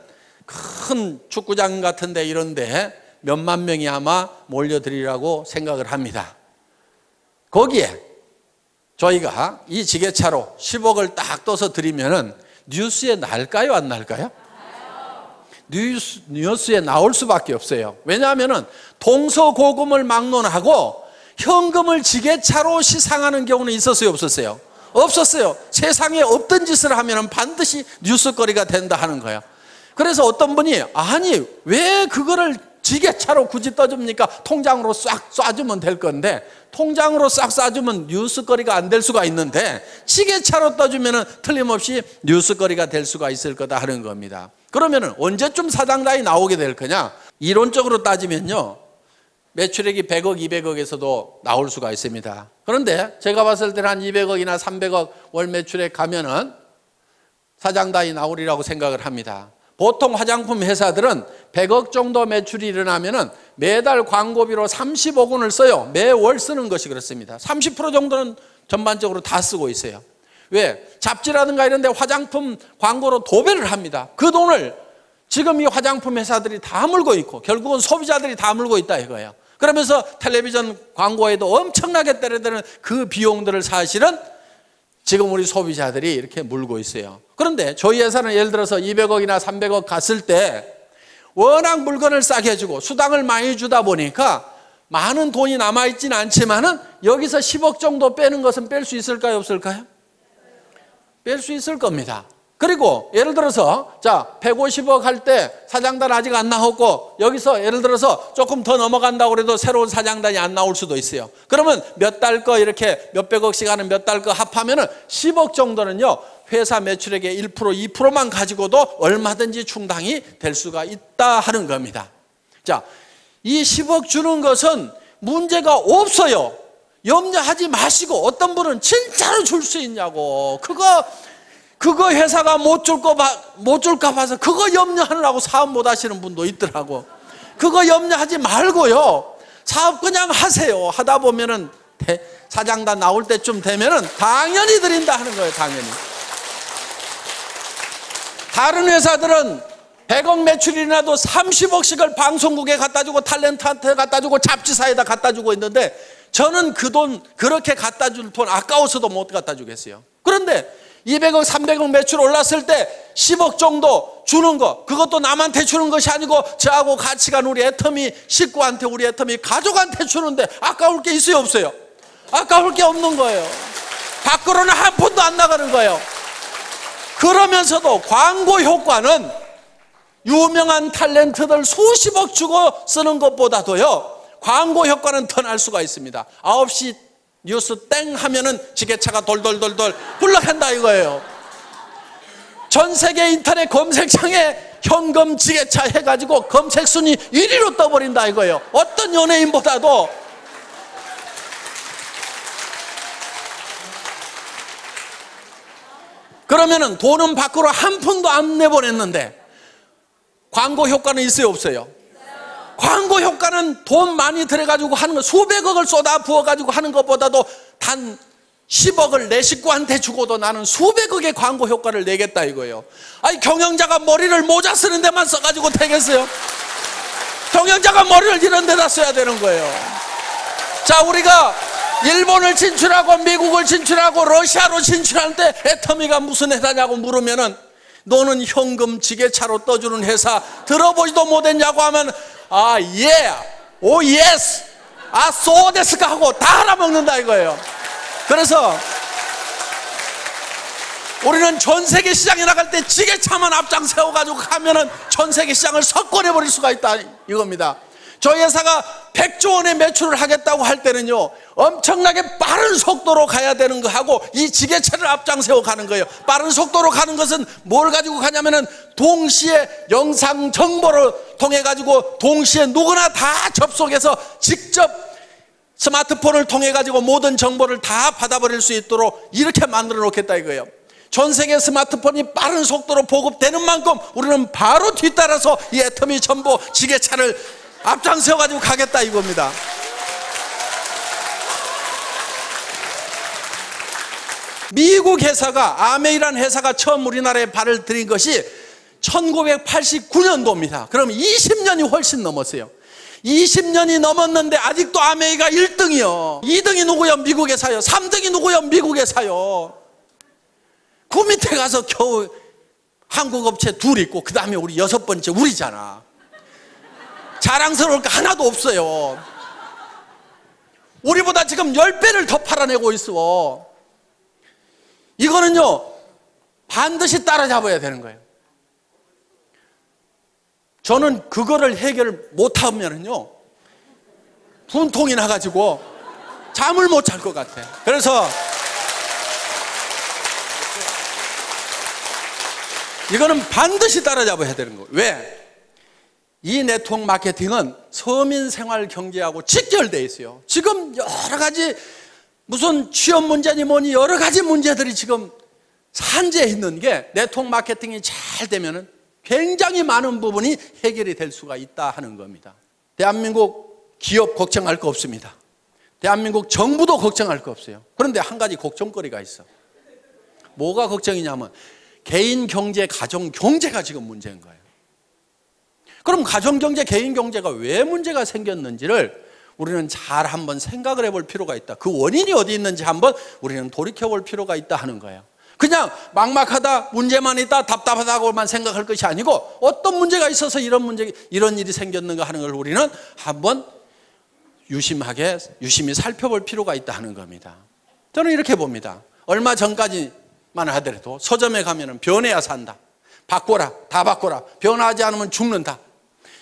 큰 축구장 같은 데 이런 데 몇만 명이 아마 몰려들이라고 생각을 합니다. 거기에 저희가 이 지게차로 10억을 딱 떠서 드리면은 뉴스에 날까요, 안 날까요? 뉴스에 나올 수밖에 없어요. 왜냐하면은 동서고금을 막론하고 현금을 지게차로 시상하는 경우는 있었어요, 없었어요? 없었어요. 세상에 없던 짓을 하면 반드시 뉴스거리가 된다 하는 거예요. 그래서 어떤 분이 왜 그거를 지게차로 굳이 떠줍니까? 통장으로 싹 쏴주면 될 건데 통장으로 싹 쏴주면 뉴스거리가 안 될 수가 있는데 지게차로 떠주면 틀림없이 뉴스거리가 될 수가 있을 거다 하는 겁니다. 그러면 언제쯤 사장단이 나오게 될 거냐? 이론적으로 따지면요, 매출액이 100억, 200억에서도 나올 수가 있습니다. 그런데 제가 봤을 때는 한 200억이나 300억 월 매출액 가면은 사장단이 나오리라고 생각을 합니다. 보통 화장품 회사들은 100억 정도 매출이 일어나면은 매달 광고비로 30억 원을 써요. 매월 쓰는 것이 그렇습니다. 30% 정도는 전반적으로 다 쓰고 있어요. 왜? 잡지라든가 이런 데 화장품 광고로 도배를 합니다. 그 돈을 지금 이 화장품 회사들이 다 물고 있고 결국은 소비자들이 다 물고 있다 이거예요. 그러면서 텔레비전 광고에도 엄청나게 때려드는 그 비용들을 사실은 지금 우리 소비자들이 이렇게 물고 있어요. 그런데 저희 회사는 예를 들어서 200억이나 300억 갔을 때 워낙 물건을 싸게 해주고 수당을 많이 주다 보니까 많은 돈이 남아있지는 않지만은 여기서 10억 정도 빼는 것은 뺄 수 있을까요, 없을까요? 뺄 수 있을 겁니다. 그리고 예를 들어서 150억 할 때 사장단 아직 안 나왔고 여기서 예를 들어서 조금 더 넘어간다고 해도 새로운 사장단이 안 나올 수도 있어요. 그러면 몇 달 거 이렇게 몇백억씩 하는 몇 달 거 합하면은 10억 정도는요, 회사 매출액의 1%, 2%만 가지고도 얼마든지 충당이 될 수가 있다 하는 겁니다. 자, 이 10억 주는 것은 문제가 없어요. 염려하지 마시고, 어떤 분은 진짜로 줄 수 있냐고, 그거 회사가 못 줄까 봐서 그거 염려하느라고 사업 못 하시는 분도 있더라고. 그거 염려하지 말고요, 사업 그냥 하세요. 하다 보면은 사장단 나올 때쯤 되면은 당연히 드린다 하는 거예요. 당연히. 다른 회사들은 100억 매출이 나도 30억씩을 방송국에 갖다 주고 탤런트한테 갖다 주고 잡지사에다 갖다 주고 있는데 저는 그 돈, 그렇게 갖다 줄 돈 아까워서도 못 갖다 주겠어요. 그런데 200억, 300억 매출 올랐을 때 10억 정도 주는 거, 그것도 남한테 주는 것이 아니고 저하고 같이 간 우리 애터미 식구한테, 우리 애터미 가족한테 주는데 아까울 게 있어요, 없어요? 아까울 게 없는 거예요. 밖으로는 한 푼도 안 나가는 거예요. 그러면서도 광고 효과는 유명한 탤런트들 수십억 주고 쓰는 것보다도요, 광고 효과는 더 날 수가 있습니다. 9시 뉴스 땡 하면은 지게차가 돌돌돌돌 굴러간다 이거예요. 전 세계 인터넷 검색창에 현금 지게차 해가지고 검색 순위 1위로 떠버린다 이거예요. 어떤 연예인보다도. 그러면은 돈은 밖으로 한 푼도 안 내보냈는데 광고 효과는 있어요, 없어요? 광고 효과는 돈 많이 들여가지고 하는 거, 수백억을 쏟아 부어가지고 하는 것보다도 단 10억을 내 식구한테 주고도 나는 수백억의 광고 효과를 내겠다 이거예요. 아니, 경영자가 머리를 모자 쓰는 데만 써가지고 되겠어요? 경영자가 머리를 이런 데다 써야 되는 거예요. 자, 우리가 일본을 진출하고 미국을 진출하고 러시아로 진출할 때 애터미가 무슨 회사냐고 물으면은 너는 현금 지게차로 떠주는 회사 들어보지도 못했냐고 하면 아, 예, 오, 예스, 아, 소데스까 하고 다 알아먹는다 이거예요. 그래서 우리는 전 세계 시장에 나갈 때 지게차만 앞장 세워가지고 가면은 전 세계 시장을 석권해버릴 수가 있다 이겁니다. 저희 회사가 100조 원의 매출을 하겠다고 할 때는요, 엄청나게 빠른 속도로 가야 되는 거하고 이 지게차를 앞장 세워 가는 거예요. 빠른 속도로 가는 것은 뭘 가지고 가냐면은 동시에 영상 정보를 통해 가지고 동시에 누구나 다 접속해서 직접 스마트폰을 통해 가지고 모든 정보를 다 받아버릴 수 있도록 이렇게 만들어 놓겠다 이거예요. 전 세계 스마트폰이 빠른 속도로 보급되는 만큼 우리는 바로 뒤따라서 이 애터미 전보 지게차를 앞장서 가지고 가겠다 이겁니다. 미국 회사가 아메이라는 회사가 처음 우리나라에 발을 들인 것이 1989년도입니다. 그럼 20년이 훨씬 넘었어요. 20년이 넘었는데 아직도 아메이가 1등이요. 2등이 누구요? 미국 회사요. 3등이 누구요? 미국 회사요. 그 밑에 가서 겨우 한국 업체 둘 있고 그 다음에 우리 6번째 우리잖아. 자랑스러울 거 하나도 없어요. 우리보다 지금 10배를 더 팔아내고 있어. 이거는요, 반드시 따라잡아야 되는 거예요. 저는 그거를 해결 못하면은요, 분통이 나가지고 잠을 못 잘 것 같아요. 그래서 이거는 반드시 따라잡아야 되는 거예요. 왜? 이 네트워크 마케팅은 서민 생활 경제하고 직결되어 있어요. 지금 여러 가지 무슨 취업 문제니 뭐니 여러 가지 문제들이 지금 산재해 있는 게 네트워크 마케팅이 잘 되면은 굉장히 많은 부분이 해결이 될 수가 있다 하는 겁니다. 대한민국 기업 걱정할 거 없습니다. 대한민국 정부도 걱정할 거 없어요. 그런데 한 가지 걱정거리가 있어. 뭐가 걱정이냐면 개인 경제, 가정 경제가 지금 문제인 거예요. 그럼 가정 경제, 개인 경제가 왜 문제가 생겼는지를 우리는 잘 한번 생각을 해볼 필요가 있다. 그 원인이 어디 있는지 한번 우리는 돌이켜볼 필요가 있다 하는 거예요. 그냥 막막하다, 문제만 있다, 답답하다고만 생각할 것이 아니고 어떤 문제가 있어서 이런 일이 생겼는가 하는 걸 우리는 한번 유심히 살펴볼 필요가 있다 하는 겁니다. 저는 이렇게 봅니다. 얼마 전까지만 하더라도 서점에 가면은 변해야 산다. 바꿔라, 다 바꿔라. 변하지 않으면 죽는다.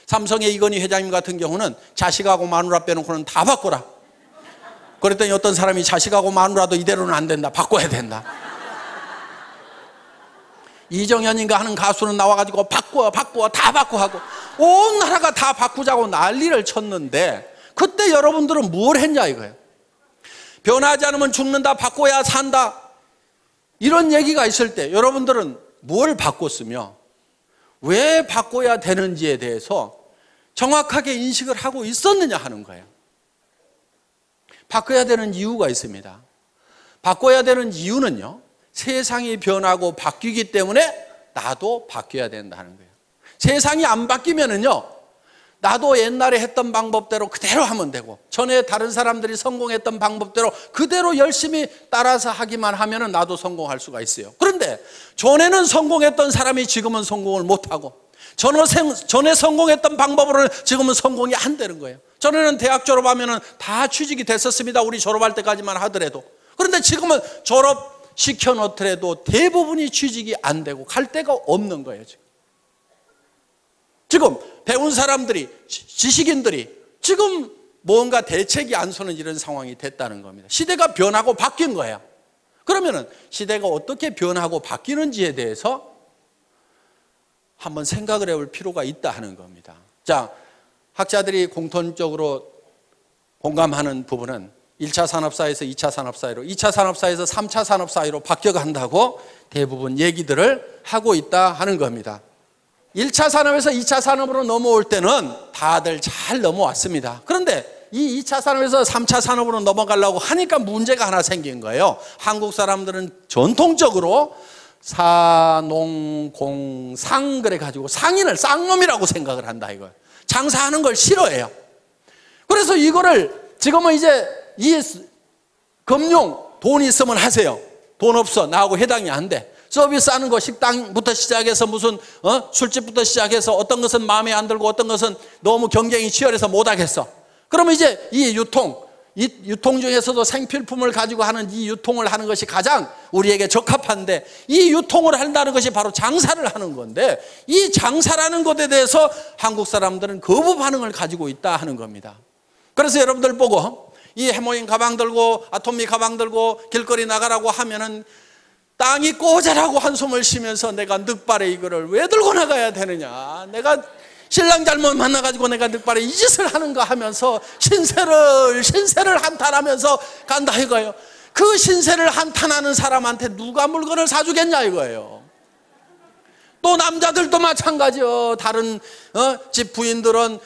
삼성의 이건희 회장님 같은 경우는 자식하고 마누라 빼놓고는 다 바꿔라. 그랬더니 어떤 사람이 자식하고 마누라도 이대로는 안 된다. 바꿔야 된다. 이정현인가 하는 가수는 나와가지고 바꿔 다 바꿔 하고 온 나라가 다 바꾸자고 난리를 쳤는데 그때 여러분들은 뭘 했냐 이거예요. 변하지 않으면 죽는다, 바꿔야 산다, 이런 얘기가 있을 때 여러분들은 뭘 바꿨으며 왜 바꿔야 되는지에 대해서 정확하게 인식을 하고 있었느냐 하는 거예요. 바꿔야 되는 이유가 있습니다. 바꿔야 되는 이유는요, 세상이 변하고 바뀌기 때문에 나도 바뀌어야 된다는 거예요. 세상이 안 바뀌면은요, 나도 옛날에 했던 방법대로 그대로 하면 되고 전에 다른 사람들이 성공했던 방법대로 그대로 열심히 따라서 하기만 하면은 나도 성공할 수가 있어요. 그런데 전에는 성공했던 사람이 지금은 성공을 못하고 전에 성공했던 방법으로는 지금은 성공이 안 되는 거예요. 전에는 대학 졸업하면은 다 취직이 됐었습니다. 우리 졸업할 때까지만 하더라도. 그런데 지금은 졸업시켜 놓더라도 대부분이 취직이 안 되고 갈 데가 없는 거예요. 지금 배운 사람들이, 지식인들이 지금 뭔가 대책이 안 서는 이런 상황이 됐다는 겁니다. 시대가 변하고 바뀐 거예요. 그러면은 시대가 어떻게 변하고 바뀌는지에 대해서 한번 생각을 해볼 필요가 있다 하는 겁니다. 자, 학자들이 공통적으로 공감하는 부분은 1차 산업사회에서 2차 산업사회로, 2차 산업사회에서 3차 산업사회로 바뀌어간다고 대부분 얘기들을 하고 있다 하는 겁니다. 1차 산업에서 2차 산업으로 넘어올 때는 다들 잘 넘어왔습니다. 그런데 이 2차 산업에서 3차 산업으로 넘어가려고 하니까 문제가 하나 생긴 거예요. 한국 사람들은 전통적으로 사농공상 그래가지고 상인을 쌍놈이라고 생각을 한다 이거예요. 장사하는 걸 싫어해요. 그래서 이거를 지금은 이제 이 금융 돈 있으면 하세요. 돈 없어 나하고 해당이 안 돼. 서비스하는 거 식당부터 시작해서 무슨 술집부터 시작해서 어떤 것은 마음에 안 들고 어떤 것은 너무 경쟁이 치열해서 못 하겠어. 그러면 이제 이 유통 중에서도 생필품을 가지고 하는 이 유통을 하는 것이 가장 우리에게 적합한데 이 유통을 한다는 것이 바로 장사를 하는 건데 이 장사라는 것에 대해서 한국 사람들은 거부 반응을 가지고 있다 하는 겁니다. 그래서 여러분들 보고 이 해모인 가방 들고 아토미 가방 들고 길거리 나가라고 하면은 땅이 꼬자라고 한숨을 쉬면서 내가 늑발에 이거를 왜 들고 나가야 되느냐, 내가 신랑 잘못 만나가지고 내가 늑발에 이 짓을 하는가 하면서 신세를 한탄하면서 간다 이거예요. 그 신세를 한탄하는 사람한테 누가 물건을 사주겠냐 이거예요. 또 남자들도 마찬가지요. 다른 집 부인들은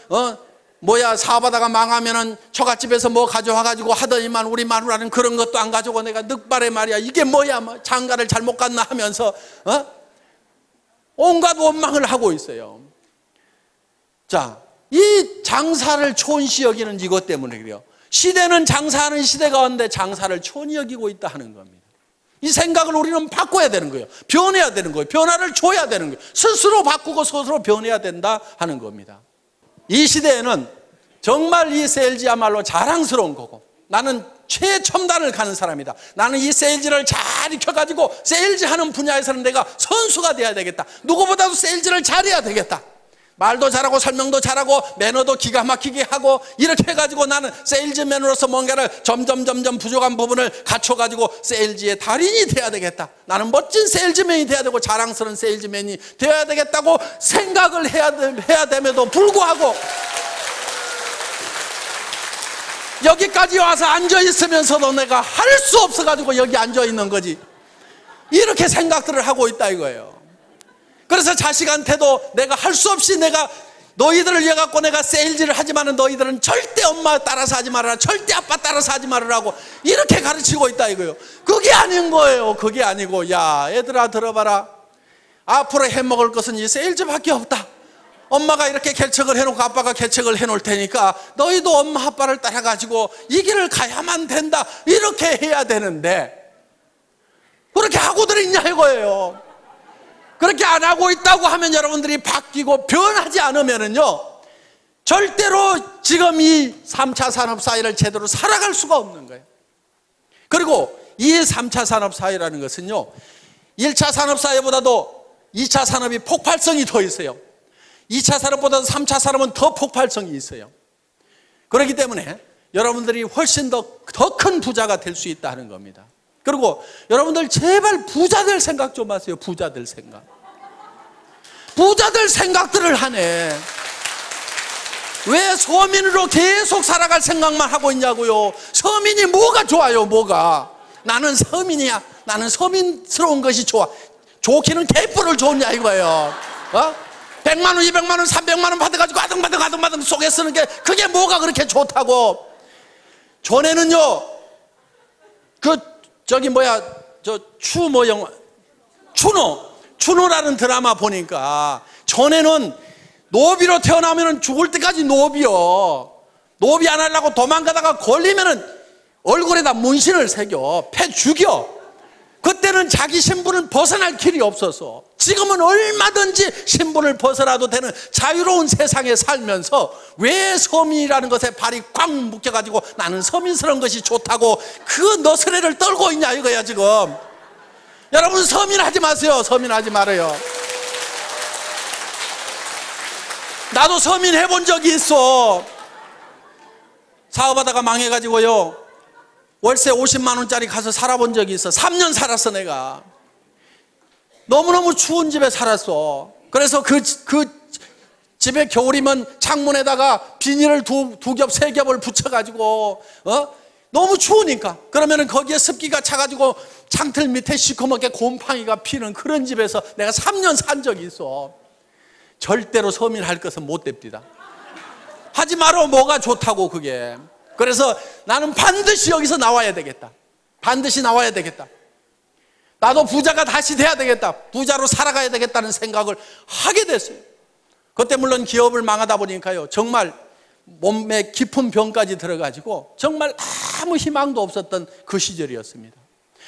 사업하다가 망하면은 처갓집에서 뭐 가져와가지고 하더니만 우리 마누라는 그런 것도 안 가져오고 내가 늑발에 말이야 이게 뭐야 뭐 장가를 잘못 갔나 하면서 온갖 원망을 하고 있어요. 자, 이 장사를 촌시 여기는 이것 때문에 그래요. 시대는 장사하는 시대 가운데 장사를 촌히 여기고 있다 하는 겁니다. 이 생각을 우리는 바꿔야 되는 거예요. 변해야 되는 거예요. 변화를 줘야 되는 거예요. 스스로 바꾸고 스스로 변해야 된다 하는 겁니다. 이 시대에는 정말 이 세일즈야말로 자랑스러운 거고 나는 최첨단을 가는 사람이다. 나는 이 세일즈를 잘 익혀가지고 세일즈하는 분야에서는 내가 선수가 돼야 되겠다. 누구보다도 세일즈를 잘해야 되겠다. 말도 잘하고 설명도 잘하고 매너도 기가 막히게 하고 이렇게 해가지고 나는 세일즈맨으로서 뭔가를 점점 부족한 부분을 갖춰가지고 세일즈의 달인이 돼야 되겠다. 나는 멋진 세일즈맨이 돼야 되고 자랑스러운 세일즈맨이 되어야 되겠다고 생각을 해야 됨에도 불구하고 여기까지 와서 앉아있으면서도 내가 할 수 없어가지고 여기 앉아있는 거지. 이렇게 생각들을 하고 있다 이거예요. 그래서 자식한테도 내가 할 수 없이 내가 너희들을 위해 갖고 내가 세일즈를 하지만은 너희들은 절대 엄마 따라서 하지 말아라, 절대 아빠 따라서 하지 말으라고 이렇게 가르치고 있다 이거예요. 그게 아닌 거예요. 그게 아니고 야 얘들아 들어봐라. 앞으로 해먹을 것은 이 세일즈밖에 없다. 엄마가 이렇게 개척을 해놓고 아빠가 개척을 해놓을 테니까 너희도 엄마 아빠를 따라가지고 이 길을 가야만 된다. 이렇게 해야 되는데 그렇게 하고들 있냐 이거예요. 그렇게 안 하고 있다고 하면 여러분들이 바뀌고 변하지 않으면은요 절대로 지금 이 3차 산업 사회를 제대로 살아갈 수가 없는 거예요. 그리고 이 3차 산업 사회라는 것은요 1차 산업 사회보다도 2차 산업이 폭발성이 더 있어요. 2차 산업보다도 3차 산업은 더 폭발성이 있어요. 그렇기 때문에 여러분들이 훨씬 더 큰 부자가 될 수 있다는 겁니다. 그리고 여러분들 제발 부자들 생각 좀 하세요. 부자들 생각. 부자들 생각들을 하네. 왜 서민으로 계속 살아갈 생각만 하고 있냐고요. 서민이 뭐가 좋아요 뭐가. 나는 서민이야. 나는 서민스러운 것이 좋아. 좋기는 개뿔을 좋냐 이거예요. 100만 원 200만 원 300만 원 받아가지고 아등바등 속에 쓰는 게 그게 뭐가 그렇게 좋다고. 전에는요 추노라는 드라마 보니까 전에는 노비로 태어나면 죽을 때까지 노비요. 노비 안 하려고 도망가다가 걸리면은 얼굴에다 문신을 새겨 패 죽여. 그때는 자기 신분은 벗어날 길이 없어서 지금은 얼마든지 신분을 벗어나도 되는 자유로운 세상에 살면서 왜 서민이라는 것에 발이 꽉 묶여가지고 나는 서민스러운 것이 좋다고 그 너스레를 떨고 있냐 이거야 지금. 여러분 서민하지 마세요. 서민하지 말아요. 나도 서민 해본 적이 있어. 사업하다가 망해가지고요 월세 50만 원짜리 가서 살아본 적이 있어. 3년 살았어 내가. 너무너무 추운 집에 살았어. 그래서 그 집에 겨울이면 창문에다가 비닐을 두 겹, 세 겹을 붙여가지고 너무 추우니까 그러면은 거기에 습기가 차가지고 창틀 밑에 시커멓게 곰팡이가 피는 그런 집에서 내가 3년 산 적이 있어. 절대로 서민할 것은 못 됩니다. 하지 마라. 뭐가 좋다고 그게. 그래서 나는 반드시 여기서 나와야 되겠다. 반드시 나와야 되겠다. 나도 부자가 다시 돼야 되겠다. 부자로 살아가야 되겠다는 생각을 하게 됐어요. 그때 물론 기업을 망하다 보니까요, 정말 몸에 깊은 병까지 들어가지고 정말 아무 희망도 없었던 그 시절이었습니다.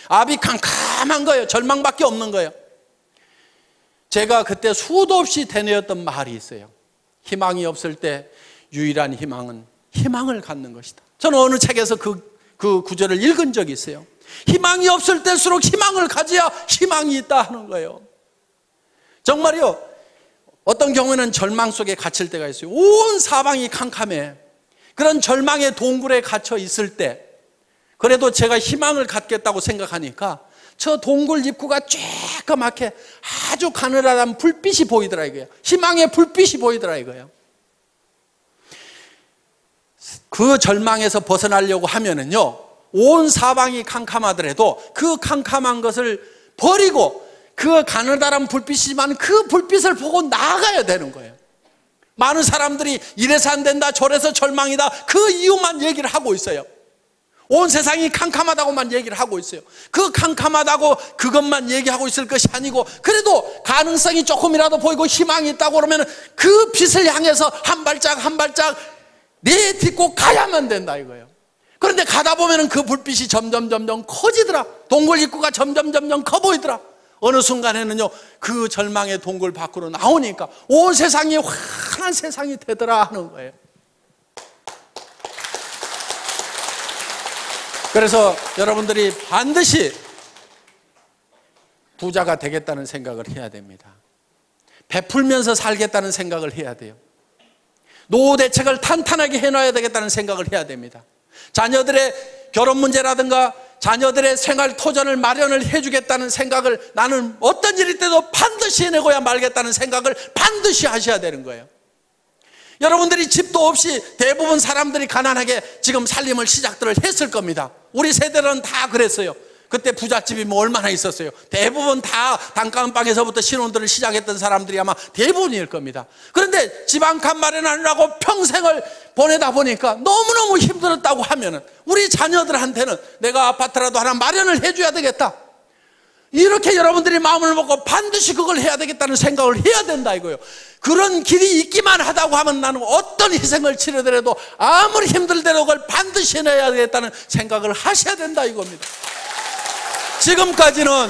앞이 캄캄한 거예요. 절망밖에 없는 거예요. 제가 그때 수도 없이 되뇌었던 말이 있어요. 희망이 없을 때 유일한 희망은 희망을 갖는 것이다. 저는 어느 책에서 그 구절을 읽은 적이 있어요. 희망이 없을 때일수록 희망을 가져야 희망이 있다 하는 거예요. 정말요, 어떤 경우에는 절망 속에 갇힐 때가 있어요. 온 사방이 캄캄해. 그런 절망의 동굴에 갇혀 있을 때 그래도 제가 희망을 갖겠다고 생각하니까 저 동굴 입구가 쬐까맣게 아주 가느다란 불빛이 보이더라 이거예요. 희망의 불빛이 보이더라 이거예요. 그 절망에서 벗어나려고 하면은요, 온 사방이 캄캄하더라도 그 캄캄한 것을 버리고 그 가느다란 불빛이지만 그 불빛을 보고 나아가야 되는 거예요. 많은 사람들이 이래서 안 된다, 저래서 절망이다, 그 이유만 얘기를 하고 있어요. 온 세상이 캄캄하다고만 얘기를 하고 있어요. 그 캄캄하다고 그것만 얘기하고 있을 것이 아니고 그래도 가능성이 조금이라도 보이고 희망이 있다고 그러면 그 빛을 향해서 한 발짝 한 발짝 내딛고 가야만 된다 이거예요. 그런데 가다 보면 그 불빛이 점점 커지더라. 동굴 입구가 점점 커 보이더라. 어느 순간에는요, 그 절망의 동굴 밖으로 나오니까 온 세상이 환한 세상이 되더라 하는 거예요. 그래서 여러분들이 반드시 부자가 되겠다는 생각을 해야 됩니다. 베풀면서 살겠다는 생각을 해야 돼요. 노후 대책을 탄탄하게 해놔야 되겠다는 생각을 해야 됩니다. 자녀들의 결혼 문제라든가 자녀들의 생활 토전을 마련을 해주겠다는 생각을 나는 어떤 일일 때도 반드시 해내고야 말겠다는 생각을 반드시 하셔야 되는 거예요. 여러분들이 집도 없이 대부분 사람들이 가난하게 지금 살림을 시작들을 했을 겁니다. 우리 세대는 다 그랬어요. 그때 부잣집이 뭐 얼마나 있었어요. 대부분 다 단칸방에서부터 신혼들을 시작했던 사람들이 아마 대부분일 겁니다. 그런데 집 한 칸 마련하느라고 평생을 보내다 보니까 너무너무 힘들었다고 하면은 우리 자녀들한테는 내가 아파트라도 하나 마련을 해줘야 되겠다, 이렇게 여러분들이 마음을 먹고 반드시 그걸 해야 되겠다는 생각을 해야 된다 이거예요. 그런 길이 있기만 하다고 하면 나는 어떤 희생을 치르더라도 아무리 힘들더라도 그걸 반드시 해내야 되겠다는 생각을 하셔야 된다 이겁니다. 지금까지는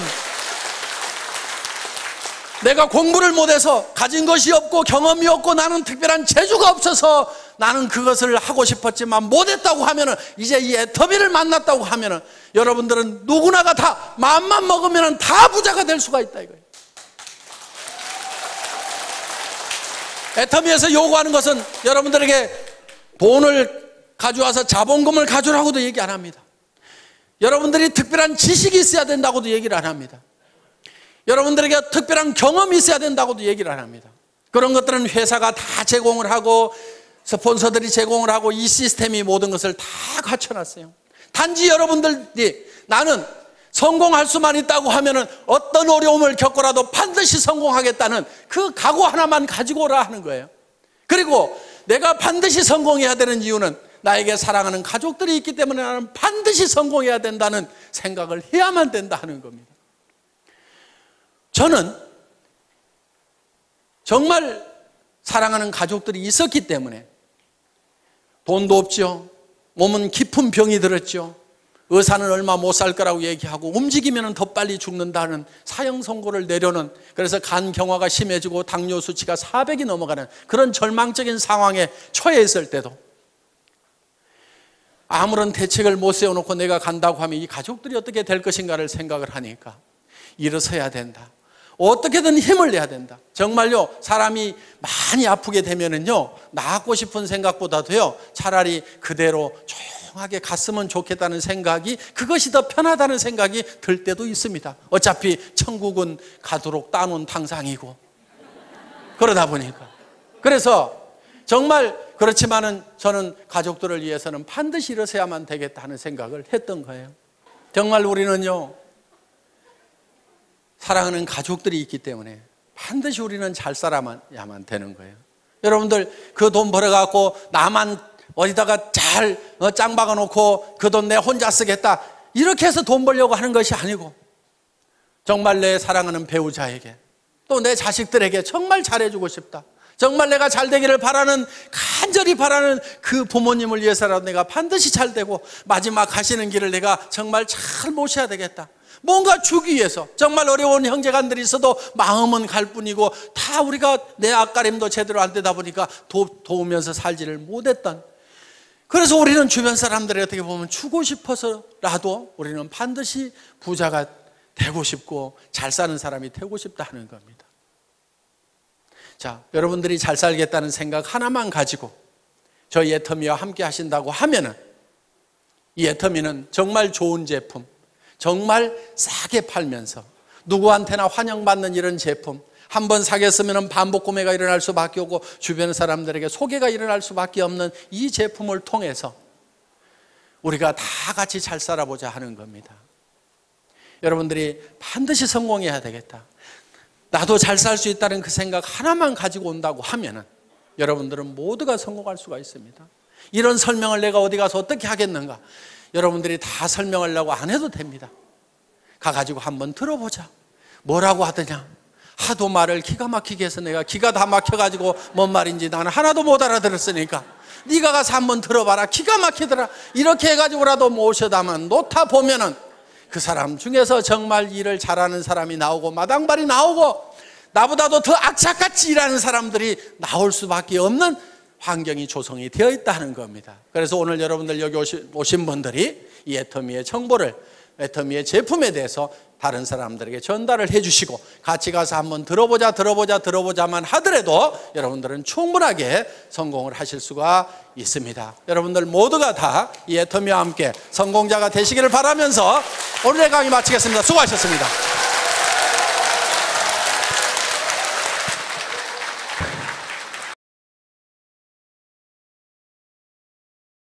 내가 공부를 못해서 가진 것이 없고 경험이 없고 나는 특별한 재주가 없어서 나는 그것을 하고 싶었지만 못했다고 하면은, 이제 이 애터미를 만났다고 하면은 여러분들은 누구나가 다 마음만 먹으면 다 부자가 될 수가 있다 이거예요. 애터미에서 요구하는 것은 여러분들에게 돈을 가져와서 자본금을 가져오라고도 얘기 안 합니다. 여러분들이 특별한 지식이 있어야 된다고도 얘기를 안 합니다. 여러분들에게 특별한 경험이 있어야 된다고도 얘기를 안 합니다. 그런 것들은 회사가 다 제공을 하고 스폰서들이 제공을 하고 이 시스템이 모든 것을 다 갖춰놨어요. 단지 여러분들이 나는 성공할 수만 있다고 하면은 어떤 어려움을 겪고라도 반드시 성공하겠다는 그 각오 하나만 가지고 오라 하는 거예요. 그리고 내가 반드시 성공해야 되는 이유는 나에게 사랑하는 가족들이 있기 때문에 나는 반드시 성공해야 된다는 생각을 해야만 된다 하는 겁니다. 저는 정말 사랑하는 가족들이 있었기 때문에 돈도 없죠. 몸은 깊은 병이 들었죠. 의사는 얼마 못 살 거라고 얘기하고 움직이면 더 빨리 죽는다는 사형 선고를 내려는, 그래서 간 경화가 심해지고 당뇨 수치가 400이 넘어가는 그런 절망적인 상황에 처해 있을 때도 아무런 대책을 못 세워놓고 내가 간다고 하면 이 가족들이 어떻게 될 것인가를 생각을 하니까 일어서야 된다. 어떻게든 힘을 내야 된다. 정말요, 사람이 많이 아프게 되면은요, 나았고 싶은 생각보다도요, 차라리 그대로 조용하게 갔으면 좋겠다는 생각이, 그것이 더 편하다는 생각이 들 때도 있습니다. 어차피 천국은 가도록 따놓은 탕상이고 그러다 보니까. 그래서 정말 그렇지만은 저는 가족들을 위해서는 반드시 일어서야만 되겠다 하는 생각을 했던 거예요. 정말 우리는요, 사랑하는 가족들이 있기 때문에 반드시 우리는 잘 살아야만 되는 거예요. 여러분들 그 돈 벌어갖고 나만 어디다가 잘 짱 박아놓고 그 돈 내 혼자 쓰겠다 이렇게 해서 돈 벌려고 하는 것이 아니고 정말 내 사랑하는 배우자에게 또 내 자식들에게 정말 잘해주고 싶다. 정말 내가 잘 되기를 바라는, 간절히 바라는 그 부모님을 위해서라도 내가 반드시 잘 되고 마지막 가시는 길을 내가 정말 잘 모셔야 되겠다. 뭔가 주기 위해서 정말 어려운 형제간들이 있어도 마음은 갈 뿐이고 다 우리가 내 앞가림도 제대로 안 되다 보니까 도우면서 살지를 못했던, 그래서 우리는 주변 사람들이 어떻게 보면 주고 싶어서라도 우리는 반드시 부자가 되고 싶고 잘 사는 사람이 되고 싶다 하는 겁니다. 자, 여러분들이 잘 살겠다는 생각 하나만 가지고 저희 애터미와 함께 하신다고 하면은 이 애터미는 정말 좋은 제품, 정말 싸게 팔면서 누구한테나 환영받는 이런 제품, 한번 사게 쓰면 반복 구매가 일어날 수밖에 없고 주변 사람들에게 소개가 일어날 수밖에 없는 이 제품을 통해서 우리가 다 같이 잘 살아보자 하는 겁니다. 여러분들이 반드시 성공해야 되겠다, 나도 잘 살 수 있다는 그 생각 하나만 가지고 온다고 하면은 여러분들은 모두가 성공할 수가 있습니다. 이런 설명을 내가 어디 가서 어떻게 하겠는가? 여러분들이 다 설명하려고 안 해도 됩니다. 가가지고 한번 들어보자. 뭐라고 하더냐? 하도 말을 기가 막히게 해서 내가 기가 다 막혀가지고 뭔 말인지 나는 하나도 못 알아들었으니까 네가 가서 한번 들어봐라. 기가 막히더라. 이렇게 해가지고라도 모셔다만 놓다 보면은 그 사람 중에서 정말 일을 잘하는 사람이 나오고 마당발이 나오고 나보다도 더 악착같이 일하는 사람들이 나올 수밖에 없는 환경이 조성이 되어 있다는 겁니다. 그래서 오늘 여러분들 여기 오신 분들이 이 애터미의 정보를, 애터미의 제품에 대해서 다른 사람들에게 전달을 해주시고 같이 가서 한번 들어보자만 하더라도 여러분들은 충분하게 성공을 하실 수가 있습니다. 여러분들 모두가 다 이 애터미와 함께 성공자가 되시기를 바라면서 오늘의 강의 마치겠습니다. 수고하셨습니다.